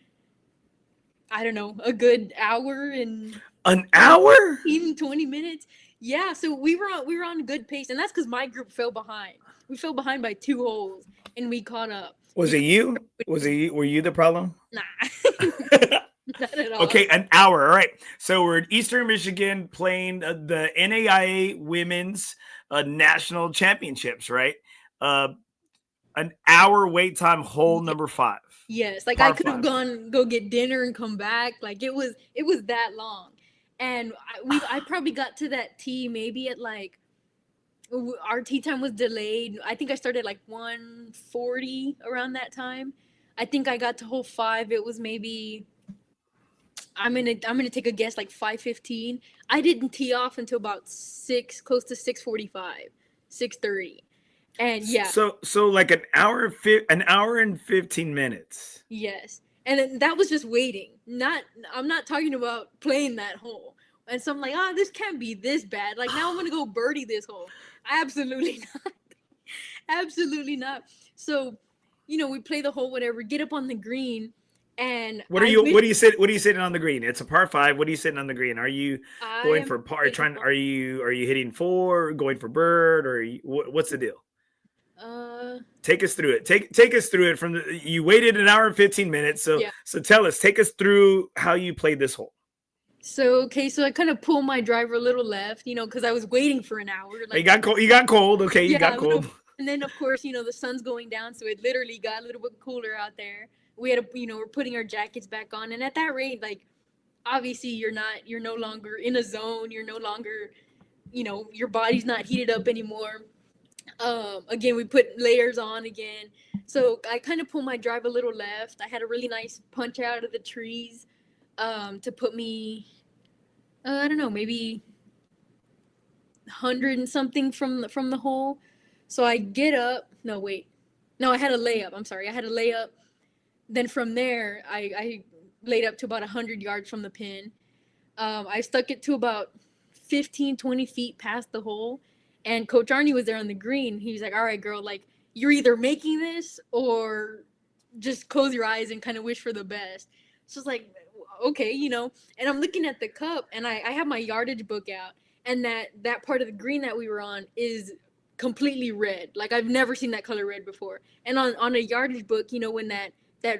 I don't know, a good hour and An hour? even 20 minutes. Yeah, so we were on a good pace, and that's because my group fell behind. We fell behind by 2 holes, and we caught up. Was it you? Were you the problem? Nah, not at all. Okay, an hour. All right. So we're in Eastern Michigan playing the NAIA Women's National Championships, right? An hour wait time, hole number 5. Yes, like Par I could have 5. go get dinner and come back. Like it was that long, and I probably got to that tee maybe at like, our tee time was delayed. I think I started like 1:40 around that time. I think I got to hole 5. It was maybe, I'm gonna take a guess, like 5:15. I didn't tee off until about 6, close to 6:45, 6:30, and yeah. So like an hour and 15 minutes. Yes. And then that was just waiting. I'm not talking about playing that hole. And so I'm like, this can't be this bad. Like now I'm gonna go birdie this hole. Absolutely not. Absolutely not. So, we play the hole, whatever, get up on the green, and what are you sitting on the green? It's a par 5. What are you sitting on the green? Are you going for par? Are you hitting 4, going for bird, or what's the deal? Take us through it. Take us through it you waited an hour and 15 minutes. So yeah. So tell us, take us through how you played this hole. So I kind of pulled my driver a little left, because I was waiting for an hour. Like, you got cold. Okay, you got cold. And then of course, the sun's going down, so it literally got a little bit cooler out there. We had we're putting our jackets back on, and at that rate, like, obviously you're no longer in a zone. You're no longer, your body's not heated up anymore. Again, we put layers on again. So I kind of pulled my drive a little left. I had a really nice punch out of the trees, to put me, I don't know, maybe 100 and something from the hole. So I get up. No, wait. No, I had a layup. I'm sorry. I had a layup. Then from there, I laid up to about 100 yards from the pin. I stuck it to about 15, 20 feet past the hole. And Coach Arnie was there on the green. He was like, all right, girl, like, you're either making this or just close your eyes and kind of wish for the best. So it's like, okay, and I'm looking at the cup, and I have my yardage book out, and that part of the green that we were on is completely red. Like, I've never seen that color red before. And on a yardage book, when that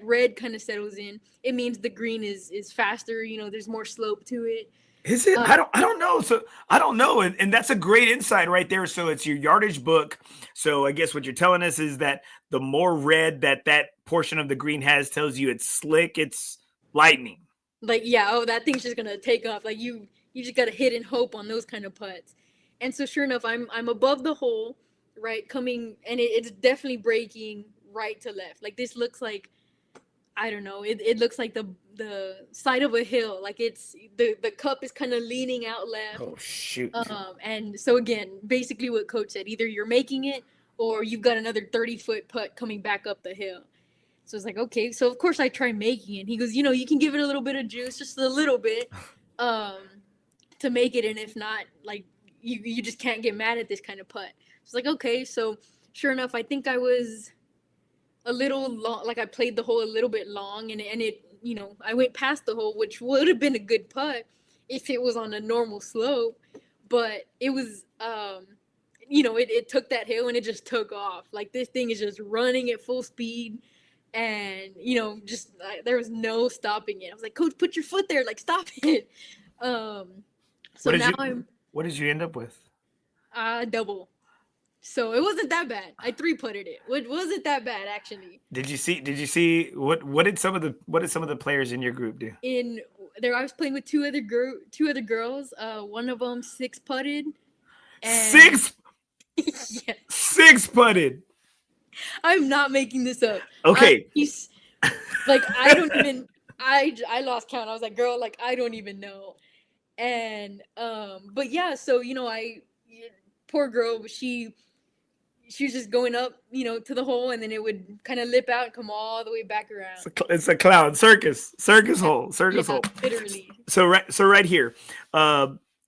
red kind of settles in, it means the green is faster, there's more slope to it. Is it? I don't know. So I don't know. And that's a great insight right there. So it's your yardage book. So I guess what you're telling us is that the more red that portion of the green has tells you it's slick, it's lightning. Like, yeah, that thing's just going to take off. Like, you just got to hit and hope on those kind of putts. And so sure enough, I'm above the hole, right, coming, and it's definitely breaking right to left. Like, this looks like, I don't know, it looks like the side of a hill. Like, it's the cup is kind of leaning out left. Oh, shoot. And so again, basically what Coach said, either you're making it or you've got another 30-foot putt coming back up the hill. So it's like, okay. So of course I try making it. He goes, you can give it a little bit of juice, just a little bit, to make it. And if not, like, you just can't get mad at this kind of putt. It's like, okay. So sure enough, I think I was a little long, like I played the hole a little bit long, and it, I went past the hole, which would have been a good putt if it was on a normal slope, but it was, it took that hill and it just took off. Like, this thing is just running at full speed, and, just there was no stopping it. I was like, Coach, put your foot there, like, stop it. So what did you end up with? Double. So it wasn't that bad. I 3-putted it. It wasn't that bad, actually. Did you see what did some of the players in your group do? In there, I was playing with two other girls. One of them 6-putted. Six. Yes. 6-putted. I'm not making this up. Okay. I don't even. I lost count. I was like, girl, like, I don't even know. And but yeah, so poor girl, she was just going up, to the hole, and then it would kind of lip out and come all the way back around. It's a clown circus hole, hole. Literally. So right here,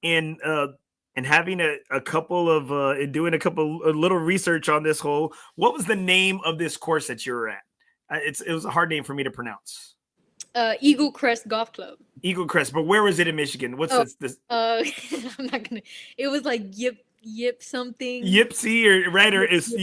in and having a couple of doing a little research on this hole. What was the name of this course that you were at? It was a hard name for me to pronounce. Eagle Crest Golf Club. Eagle Crest, but where was it in Michigan? What's this? I'm not gonna. It was like Yip something. Yipsy or right or is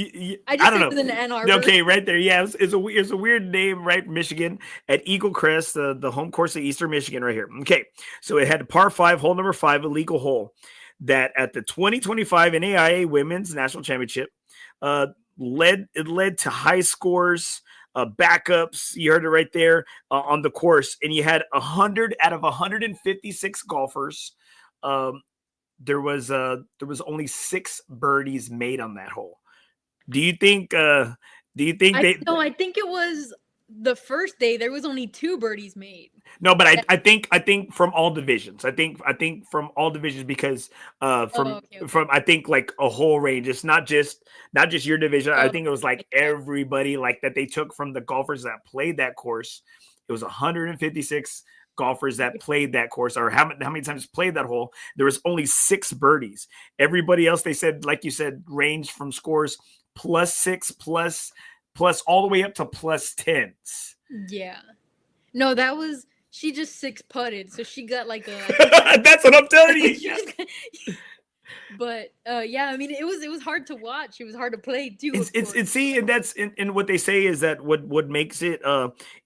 I don't know. It was in Ann Arbor. Okay, right there. Yeah, it's a weird name, right? Michigan at Eagle Crest, the home course of Eastern Michigan, right here. Okay, so it had a par 5, hole number 5, a legal hole that at the 2025 NAIA Women's National Championship led to high scores. Backups, you heard it right there on the course, and you had 100 out of 156 golfers. There was only 6 birdies made on that hole. Do you think? I think it was the first day there was only 2 birdies made. No, but I think from all divisions. I think from all divisions because from I think like a whole range. It's not just your division. I think it was like everybody like that they took from the golfers that played that course. It was 156 golfers that played that course, or how many times played that hole. There was only 6 birdies. Everybody else, they said, like you said, ranged from scores +6 plus all the way up to +10s. Yeah. No, that was she just 6 putted, so she got like a. That's what I'm telling you. But yeah, I mean, it was hard to watch. It was hard to play too. And that's and what they say is that what makes it.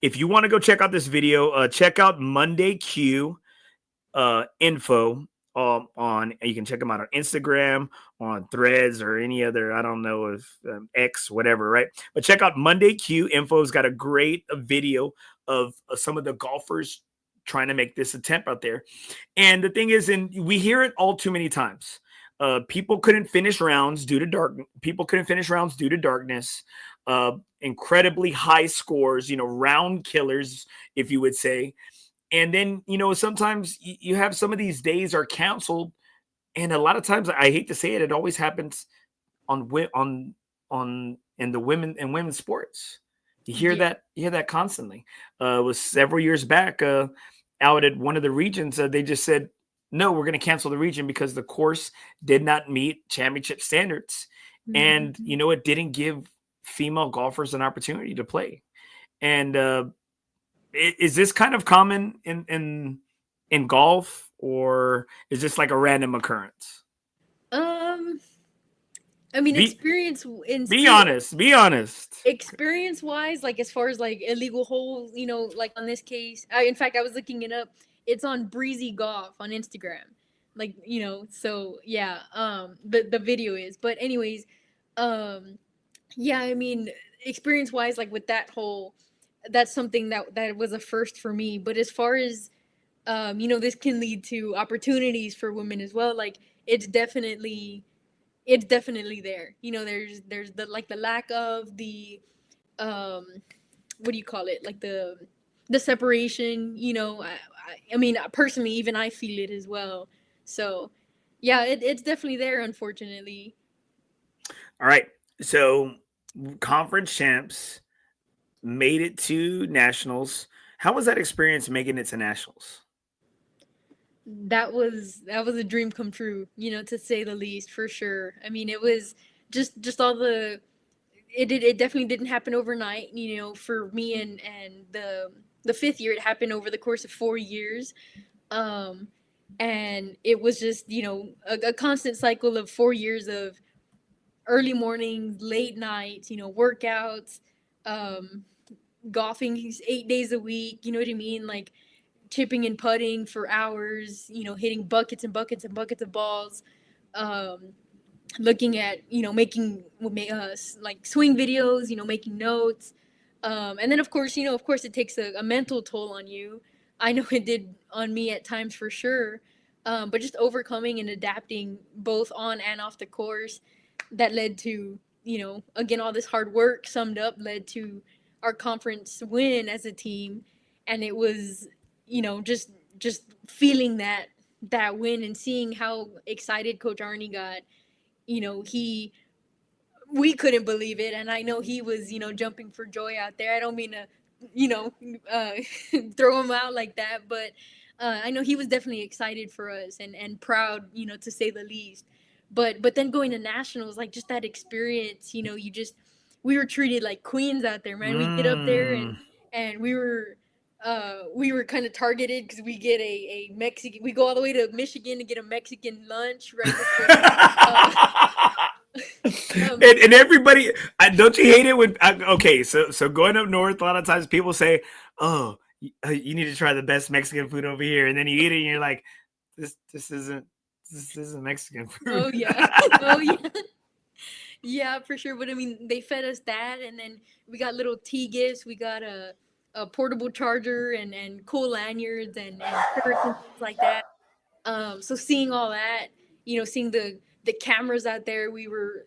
If you want to go check out this video, check out Monday Q info. On you can check them out on Instagram, on Threads, or any other, I don't know if X, whatever, right? But check out Monday Q info's got a great video of some of the golfers trying to make this attempt out there. And the thing is, and we hear it all too many times. People couldn't finish rounds due to darkness. Incredibly high scores, round killers, if you would say. And then, sometimes you have some of these days are canceled. And a lot of times, I hate to say it, it always happens in the women's sports. You hear that constantly. It was several years back out at one of the regions. They just said, no, we're going to cancel the region because the course did not meet championship standards. Mm-hmm. And, it didn't give female golfers an opportunity to play. And, is this kind of common in golf, or is this like a random occurrence? I mean, be honest. Experience wise, like as far as like illegal holes, like on this case, in fact, I was looking it up. It's on Breezy Golf on Instagram, like so yeah. The video is, but anyways, yeah. I mean, experience wise, like with that hole. That's something that was a first for me. But as far as, this can lead to opportunities for women as well. Like it's definitely there. There's the lack of the, what do you call it? Like the separation, I mean, personally, even I feel it as well. So yeah, it's definitely there, unfortunately. All right. So conference champs made it to nationals. How was that experience making it to nationals? That was a dream come true, to say the least, for sure. I mean, it was just all the it definitely didn't happen overnight, for me and the 5th year. It happened over the course of 4 years. And it was just, a constant cycle of 4 years of early mornings, late nights, workouts, golfing 8 days a week, you know what I mean? Like chipping and putting for hours, hitting buckets and buckets and buckets of balls, looking at, making like swing videos, making notes. And then of course it takes a mental toll on you. I know it did on me at times for sure. But just overcoming and adapting both on and off the course, that led to, again, all this hard work summed up led to our conference win as a team. And it was, just feeling that win and seeing how excited Coach Arnie got. We couldn't believe it. And I know he was, jumping for joy out there. I don't mean to, throw him out like that, but I know he was definitely excited for us and proud, to say the least. But then going to nationals, like just that experience, we were treated like queens out there, man. We get up there Mm. and we were kind of targeted because we get a Mexican. We go all the way to Michigan to get a Mexican lunch right before. And everybody, don't you hate it when? Okay, so going up north, a lot of times people say, "Oh, you need to try the best Mexican food over here," and then you eat it, and you're like, "This isn't Mexican food." Oh yeah, oh yeah, yeah, for sure. But I mean, they fed us that, and then we got little tea gifts. We got a portable charger and cool lanyards and shirts and things like that. So seeing all that, seeing the cameras out there, we were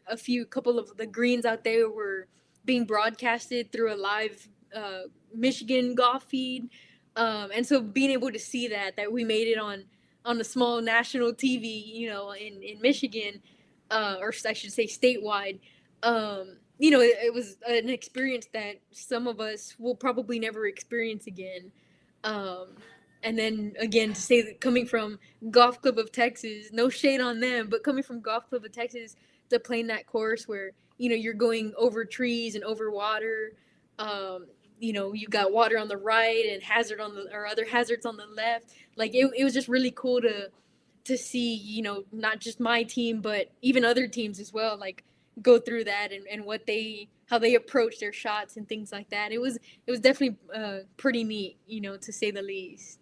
couple of the greens out there were being broadcasted through a live Michigan golf feed, and so being able to see that we made it on a small national TV, in Michigan, or I should say statewide. It was an experience that some of us will probably never experience again. Um, and then again, to say that coming from Golf Club of Texas, no shade on them, but coming from Golf Club of Texas to playing that course where you're going over trees and over water. You got water on the right and other hazards on the left. Like it was just really cool to see, not just my team, but even other teams as well, like go through that and how they approach their shots and things like that. It was definitely pretty neat, to say the least.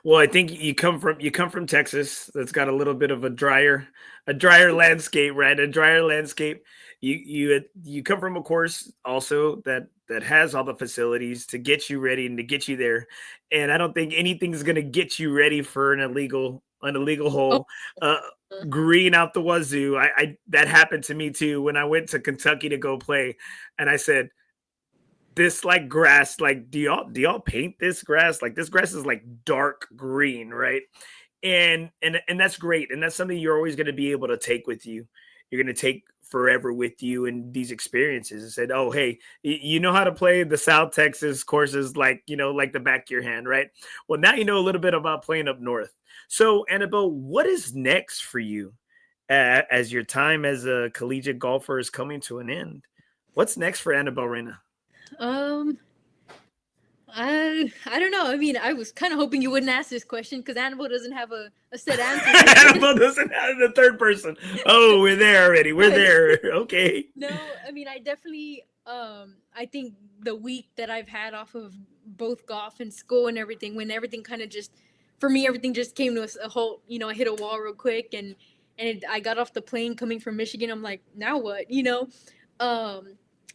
Well, I think you come from Texas. That's got a little bit of a drier landscape, right? A drier landscape. You come from a course also that has all the facilities to get you ready and to get you there. And I don't think anything's going to get you ready for an illegal hole. Green out the wazoo. I that happened to me too when I went to Kentucky to go play, and I said, this like grass, like do y'all paint this grass? Like this grass is like dark green, right? And that's great, and that's something you're always going to be able to take with you. You're going to take forever with you in these experiences. And said, oh hey, you know how to play the South Texas courses like like the back of your hand, right? Well, now you know a little bit about playing up north. So Annabelle, what is next for you as your time as a collegiate golfer is coming to an end? What's next for Annabelle Reyna? I don't know. I mean, I was kind of hoping you wouldn't ask this question because Annabelle doesn't have a set answer. Annabelle doesn't have the third person. Oh, we're there already. We're there. Okay. No, I mean, I definitely, I think the week that I've had off of both golf and school and everything, when everything kind of just, for me, everything just came to a halt. I hit a wall real quick and I got off the plane coming from Michigan. I'm like, now what?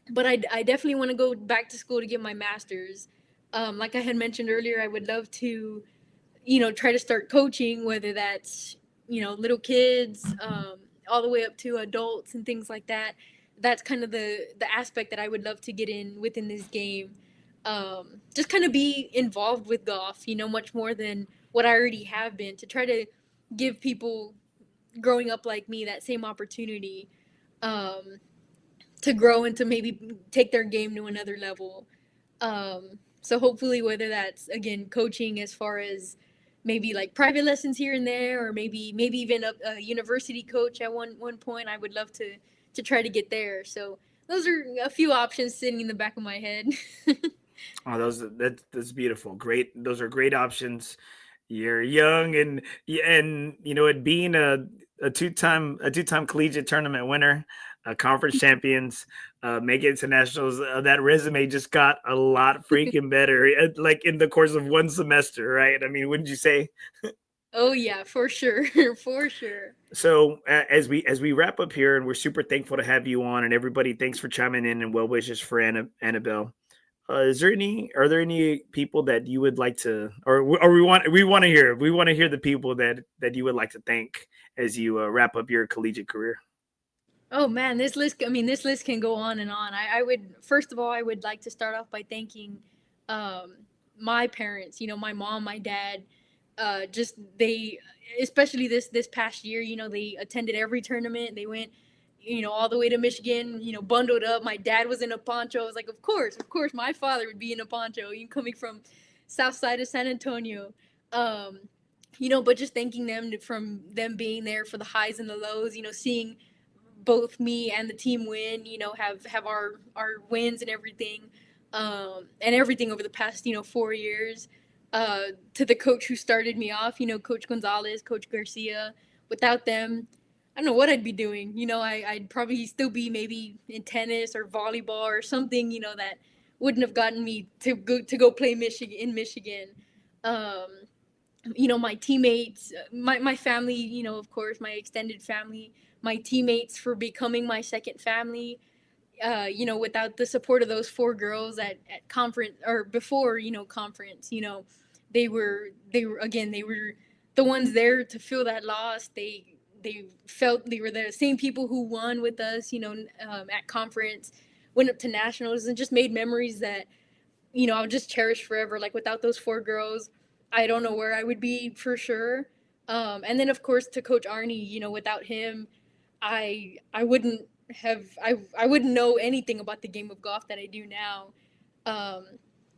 But I definitely want to go back to school to get my master's. Like I had mentioned earlier, I would love to, try to start coaching, whether that's, little kids, all the way up to adults and things like that. That's kind of the aspect that I would love to get in within this game. Just kind of be involved with golf, much more than what I already have been, to try to give people growing up like me that same opportunity. To grow and to maybe take their game to another level. So hopefully, whether that's again coaching as far as maybe like private lessons here and there, or maybe even a university coach at one point, I would love to try to get there. So those are a few options sitting in the back of my head. Oh, that's beautiful. Great. Those are great options. You're young and it being a two-time collegiate tournament winner, conference champions, make it to nationals. That resume just got a lot freaking better, like in the course of one semester, right? I mean, wouldn't you say? Oh yeah, for sure, for sure. So as we wrap up here, and we're super thankful to have you on, and everybody, thanks for chiming in and well wishes for Annabelle. Are there any people that you would like to, or we want to hear the people that you would like to thank as you wrap up your collegiate career? Oh man, this list can go on and on. I would, first of all, I would like to start off by thanking my parents, my mom, my dad, just they, especially this past year, they attended every tournament. They went, all the way to Michigan, bundled up. My dad was in a poncho. I was like, of course, my father would be in a poncho. You coming from south side of San Antonio. But just thanking them from them being there for the highs and the lows, seeing both me and the team win, have our wins and everything over the past, 4 years, to the coach who started me off, Coach Gonzalez, Coach Garcia. Without them, I don't know what I'd be doing. I'd probably still be maybe in tennis or volleyball or something, that wouldn't have gotten me to go play Michigan. Um, my teammates, my family, of course, my extended family, my teammates for becoming my second family. Without the support of those four girls at conference or before, conference, they were the ones there to feel that loss. They felt they were the same people who won with us, at conference, went up to nationals, and just made memories that, I'll just cherish forever. Like, without those four girls, I don't know where I would be for sure. And then, of course, to Coach Arnie, without him, I wouldn't I wouldn't know anything about the game of golf that I do now.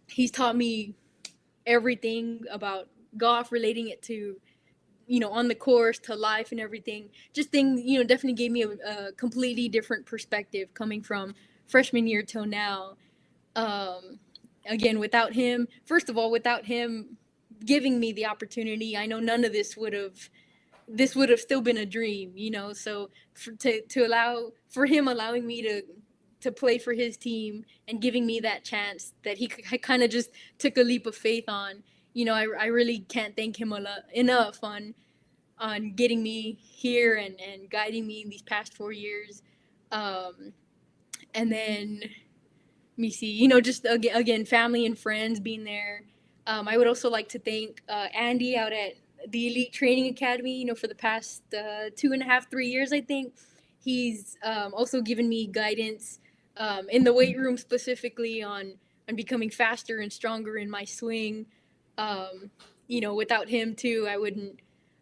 He's taught me everything about golf, relating it to, on the course, to life and everything. Just definitely gave me a completely different perspective coming from freshman year till now. Again, without him giving me the opportunity, I know none of this would have still been a dream, so for him allowing me to play for his team and giving me that chance that he kind of just took a leap of faith on, I really can't thank him enough on getting me here and guiding me in these past 4 years. And then, let me see, just again, family and friends being there. I would also like to thank Andy out at the Elite Training Academy, for the past 2.5, 3 years, I think. He's also given me guidance in the weight room, specifically on becoming faster and stronger in my swing. Without him too,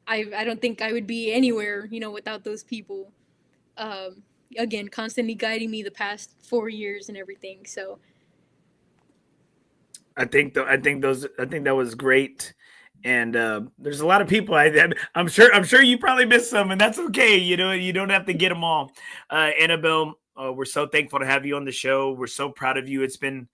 I don't think I would be anywhere, without those people. Again, constantly guiding me the past 4 years and everything. So I think that was great. And there's a lot of people. I'm sure you probably missed some, and that's okay. You don't have to get them all. Annabelle, we're so thankful to have you on the show. We're so proud of you. It's been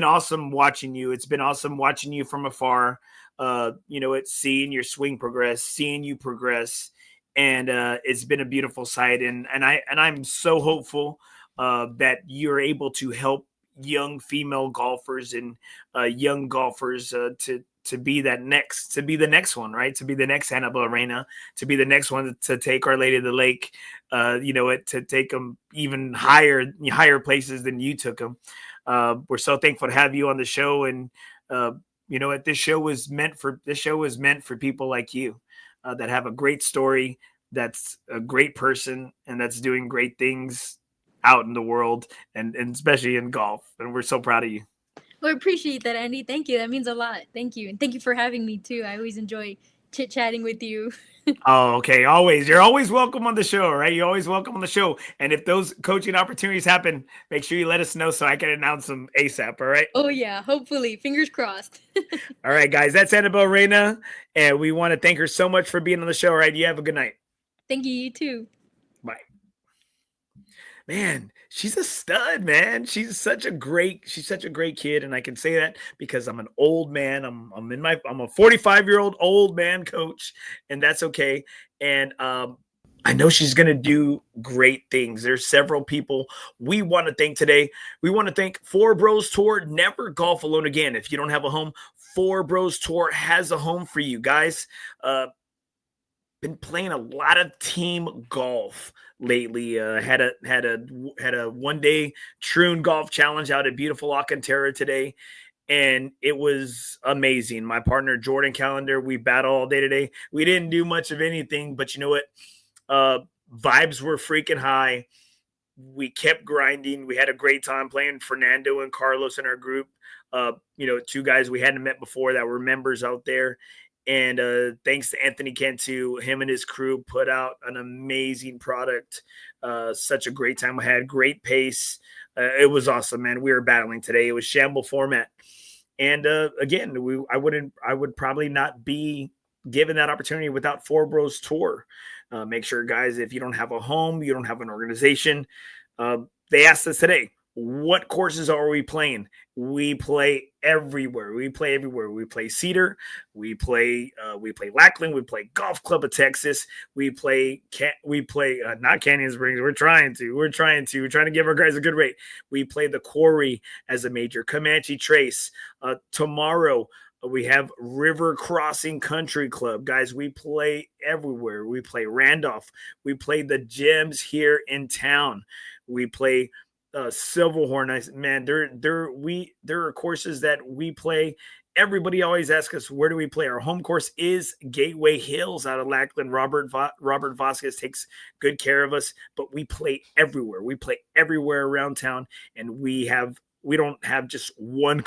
awesome watching you. It's been awesome watching you from afar. It's seeing your swing progress, seeing you progress, and it's been a beautiful sight. And I'm so hopeful that you're able to help young female golfers and young golfers to be the next one, right? To be the next Annabelle Reyna, to be the next one to take Our Lady of the Lake, to take them even higher places than you took them. We're so thankful to have you on the show. And this show is meant for people like you that have a great story, that's a great person, and that's doing great things out in the world and especially in golf. And we're so proud of you. Well, I appreciate that, Andy. Thank you. That means a lot. Thank you. And thank you for having me too. I always enjoy chit-chatting with you. Oh, okay. Always. You're always welcome on the show, right? You're always welcome on the show. And if those coaching opportunities happen, make sure you let us know so I can announce them ASAP. All right. Oh yeah. Hopefully. Fingers crossed. All right, guys. That's Annabelle Reyna. And we want to thank her so much for being on the show. All right. You have a good night. Thank you. You too. Bye. Man, she's a stud, man. She's such a great kid. And I can say that because I'm an old man. I'm a 45-year-old old man coach, and that's okay. And I know she's going to do great things. There's several people we want to thank today. We want to thank FOREBROS Tour. Never golf alone again. If you don't have a home, FOREBROS Tour has a home for you guys. Been playing a lot of team golf lately. Had a 1 day Troon Golf Challenge out at beautiful Alcantara today, and it was amazing. My partner Jordan Callender, we battled all day today. We didn't do much of anything, but you know what? Vibes were freaking high. We kept grinding. We had a great time playing. Fernando and Carlos in our group. Two guys we hadn't met before that were members out there. And thanks to Anthony Cantu, him and his crew put out an amazing product. Such a great time I had, great pace. It was awesome, man. We were battling today. It was shamble format. And again, I would probably not be given that opportunity without FOREBROS Tour. Make sure, guys, if you don't have a home, you don't have an organization. They asked us today, what courses are we playing? We play everywhere. We play Cedar. We play Lackland. We play Golf Club of Texas. We play not Canyon Springs. We're trying to give our guys a good rate. We play the Quarry as a major. Comanche Trace. Tomorrow we have River Crossing Country Club. Guys, we play everywhere. We play Randolph. We play the gyms here in town. We play Silverhorn. Man, there are courses that we play. Everybody always asks us, where do we play? Our home course is Gateway Hills out of Lackland. Robert Vasquez takes good care of us, but we play everywhere. We play everywhere around town, and we don't have just one.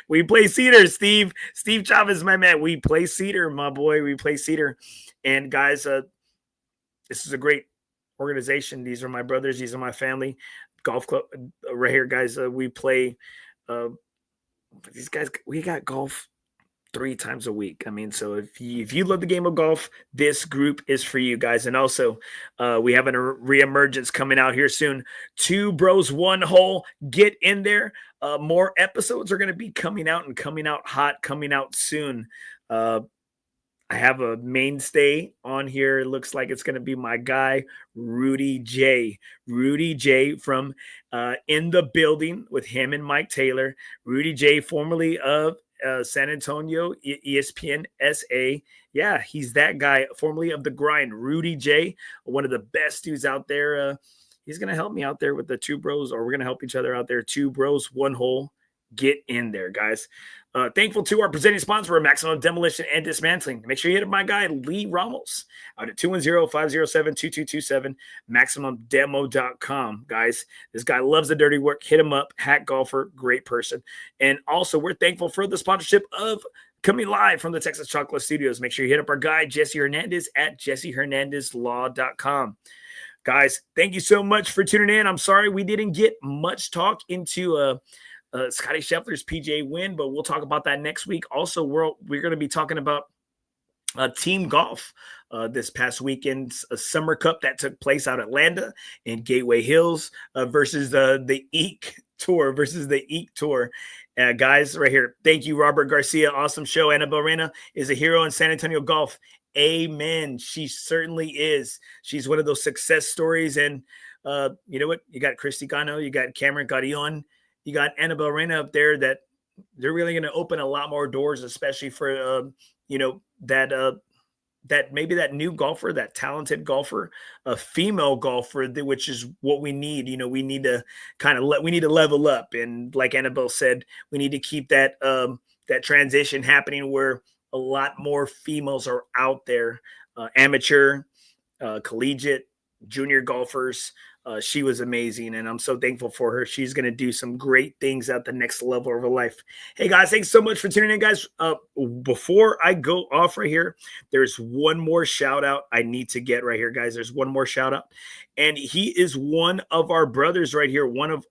We play Cedar. Steve Chavez, my man. We play Cedar, my boy. We play Cedar. And guys, this is a great organization. These are my brothers. These are my family. Golf club right here, guys. We play. These guys, we got golf 3 times a week. I mean, so if you love the game of golf, this group is for you guys. And also, we have a reemergence coming out here soon. 2 Bros, 1 Hole. Get in there. More episodes are going to be coming out hot, coming out soon. I have a mainstay on here. It looks like it's going to be my guy, Rudy J. Rudy J from In the Building with him and Mike Taylor. Rudy J, formerly of San Antonio, ESPN SA. Yeah, he's that guy, formerly of The Grind. Rudy J, one of the best dudes out there. He's going to help me out there with the 2 Bros, or we're going to help each other out there. 2 Bros, 1 Hole. Get in there, guys. Thankful to our presenting sponsor, Maximum Demolition and Dismantling. Make sure you hit up my guy, Lee Ramos, out at 210-507-2227, MaximumDemo.com. Guys, this guy loves the dirty work. Hit him up. Hack golfer, great person. And also, we're thankful for the sponsorship of coming live from the Texas Chancla Studios. Make sure you hit up our guy, Jesse Hernandez, at JesseHernandezLaw.com. Guys, thank you so much for tuning in. I'm sorry we didn't get much talk into Scotty Scheffler's PGA win, but we'll talk about that next week. Also, we're going to be talking about team golf this past weekend, a Summer Cup that took place out at Atlanta in Gateway Hills versus the Eek Tour guys, right here. Thank you, Robert Garcia. Awesome show. Annabelle Reyna is a hero in San Antonio golf. Amen. She certainly is. She's one of those success stories. And you know what? You got Christy Gano, you got Cameron Carrion, you got Annabelle Reyna up there, that they're really going to open a lot more doors, especially for, that maybe that new golfer, that talented golfer, a female golfer, which is what we need. We need to we need to level up. And like Annabelle said, we need to keep that transition happening where a lot more females are out there, amateur, collegiate, junior golfers. She was amazing, and I'm so thankful for her. She's going to do some great things at the next level of her life. Hey, guys, thanks so much for tuning in, guys. Before I go off right here, there's one more shout-out I need to get right here, guys. There's one more shout-out, and he is one of our brothers right here, one of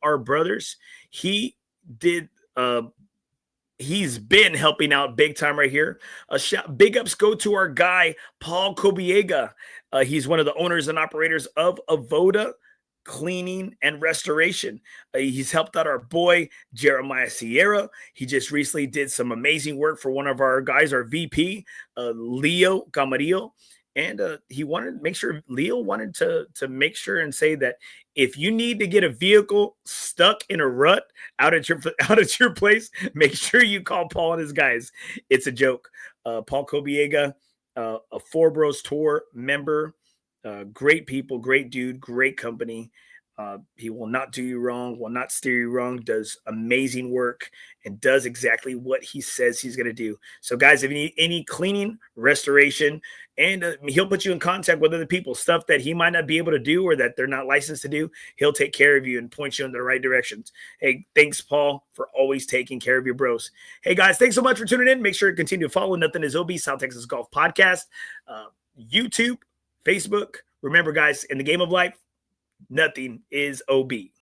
our brothers. He did he's been helping out big time right here. Big ups go to our guy, Paul Kobiega. He's one of the owners and operators of Avoda Cleaning and Restoration. He's helped out our boy, Jeremiah Sierra. He just recently did some amazing work for one of our guys, our VP, Leo Camarillo. And Leo wanted to make sure and say that if you need to get a vehicle stuck in a rut out at your place, make sure you call Paul and his guys. It's a joke. Paul Kobiega, a FOREBROS Tour member, great people, great dude, great company. He will not do you wrong, will not steer you wrong, does amazing work, and does exactly what he says he's going to do. So, guys, if you need any cleaning, restoration, and he'll put you in contact with other people, stuff that he might not be able to do or that they're not licensed to do, he'll take care of you and point you in the right directions. Hey, thanks, Paul, for always taking care of your bros. Hey, guys, thanks so much for tuning in. Make sure to continue to follow Nothing is OB, South Texas Golf Podcast, YouTube, Facebook. Remember, guys, in the game of life, nothing is OB.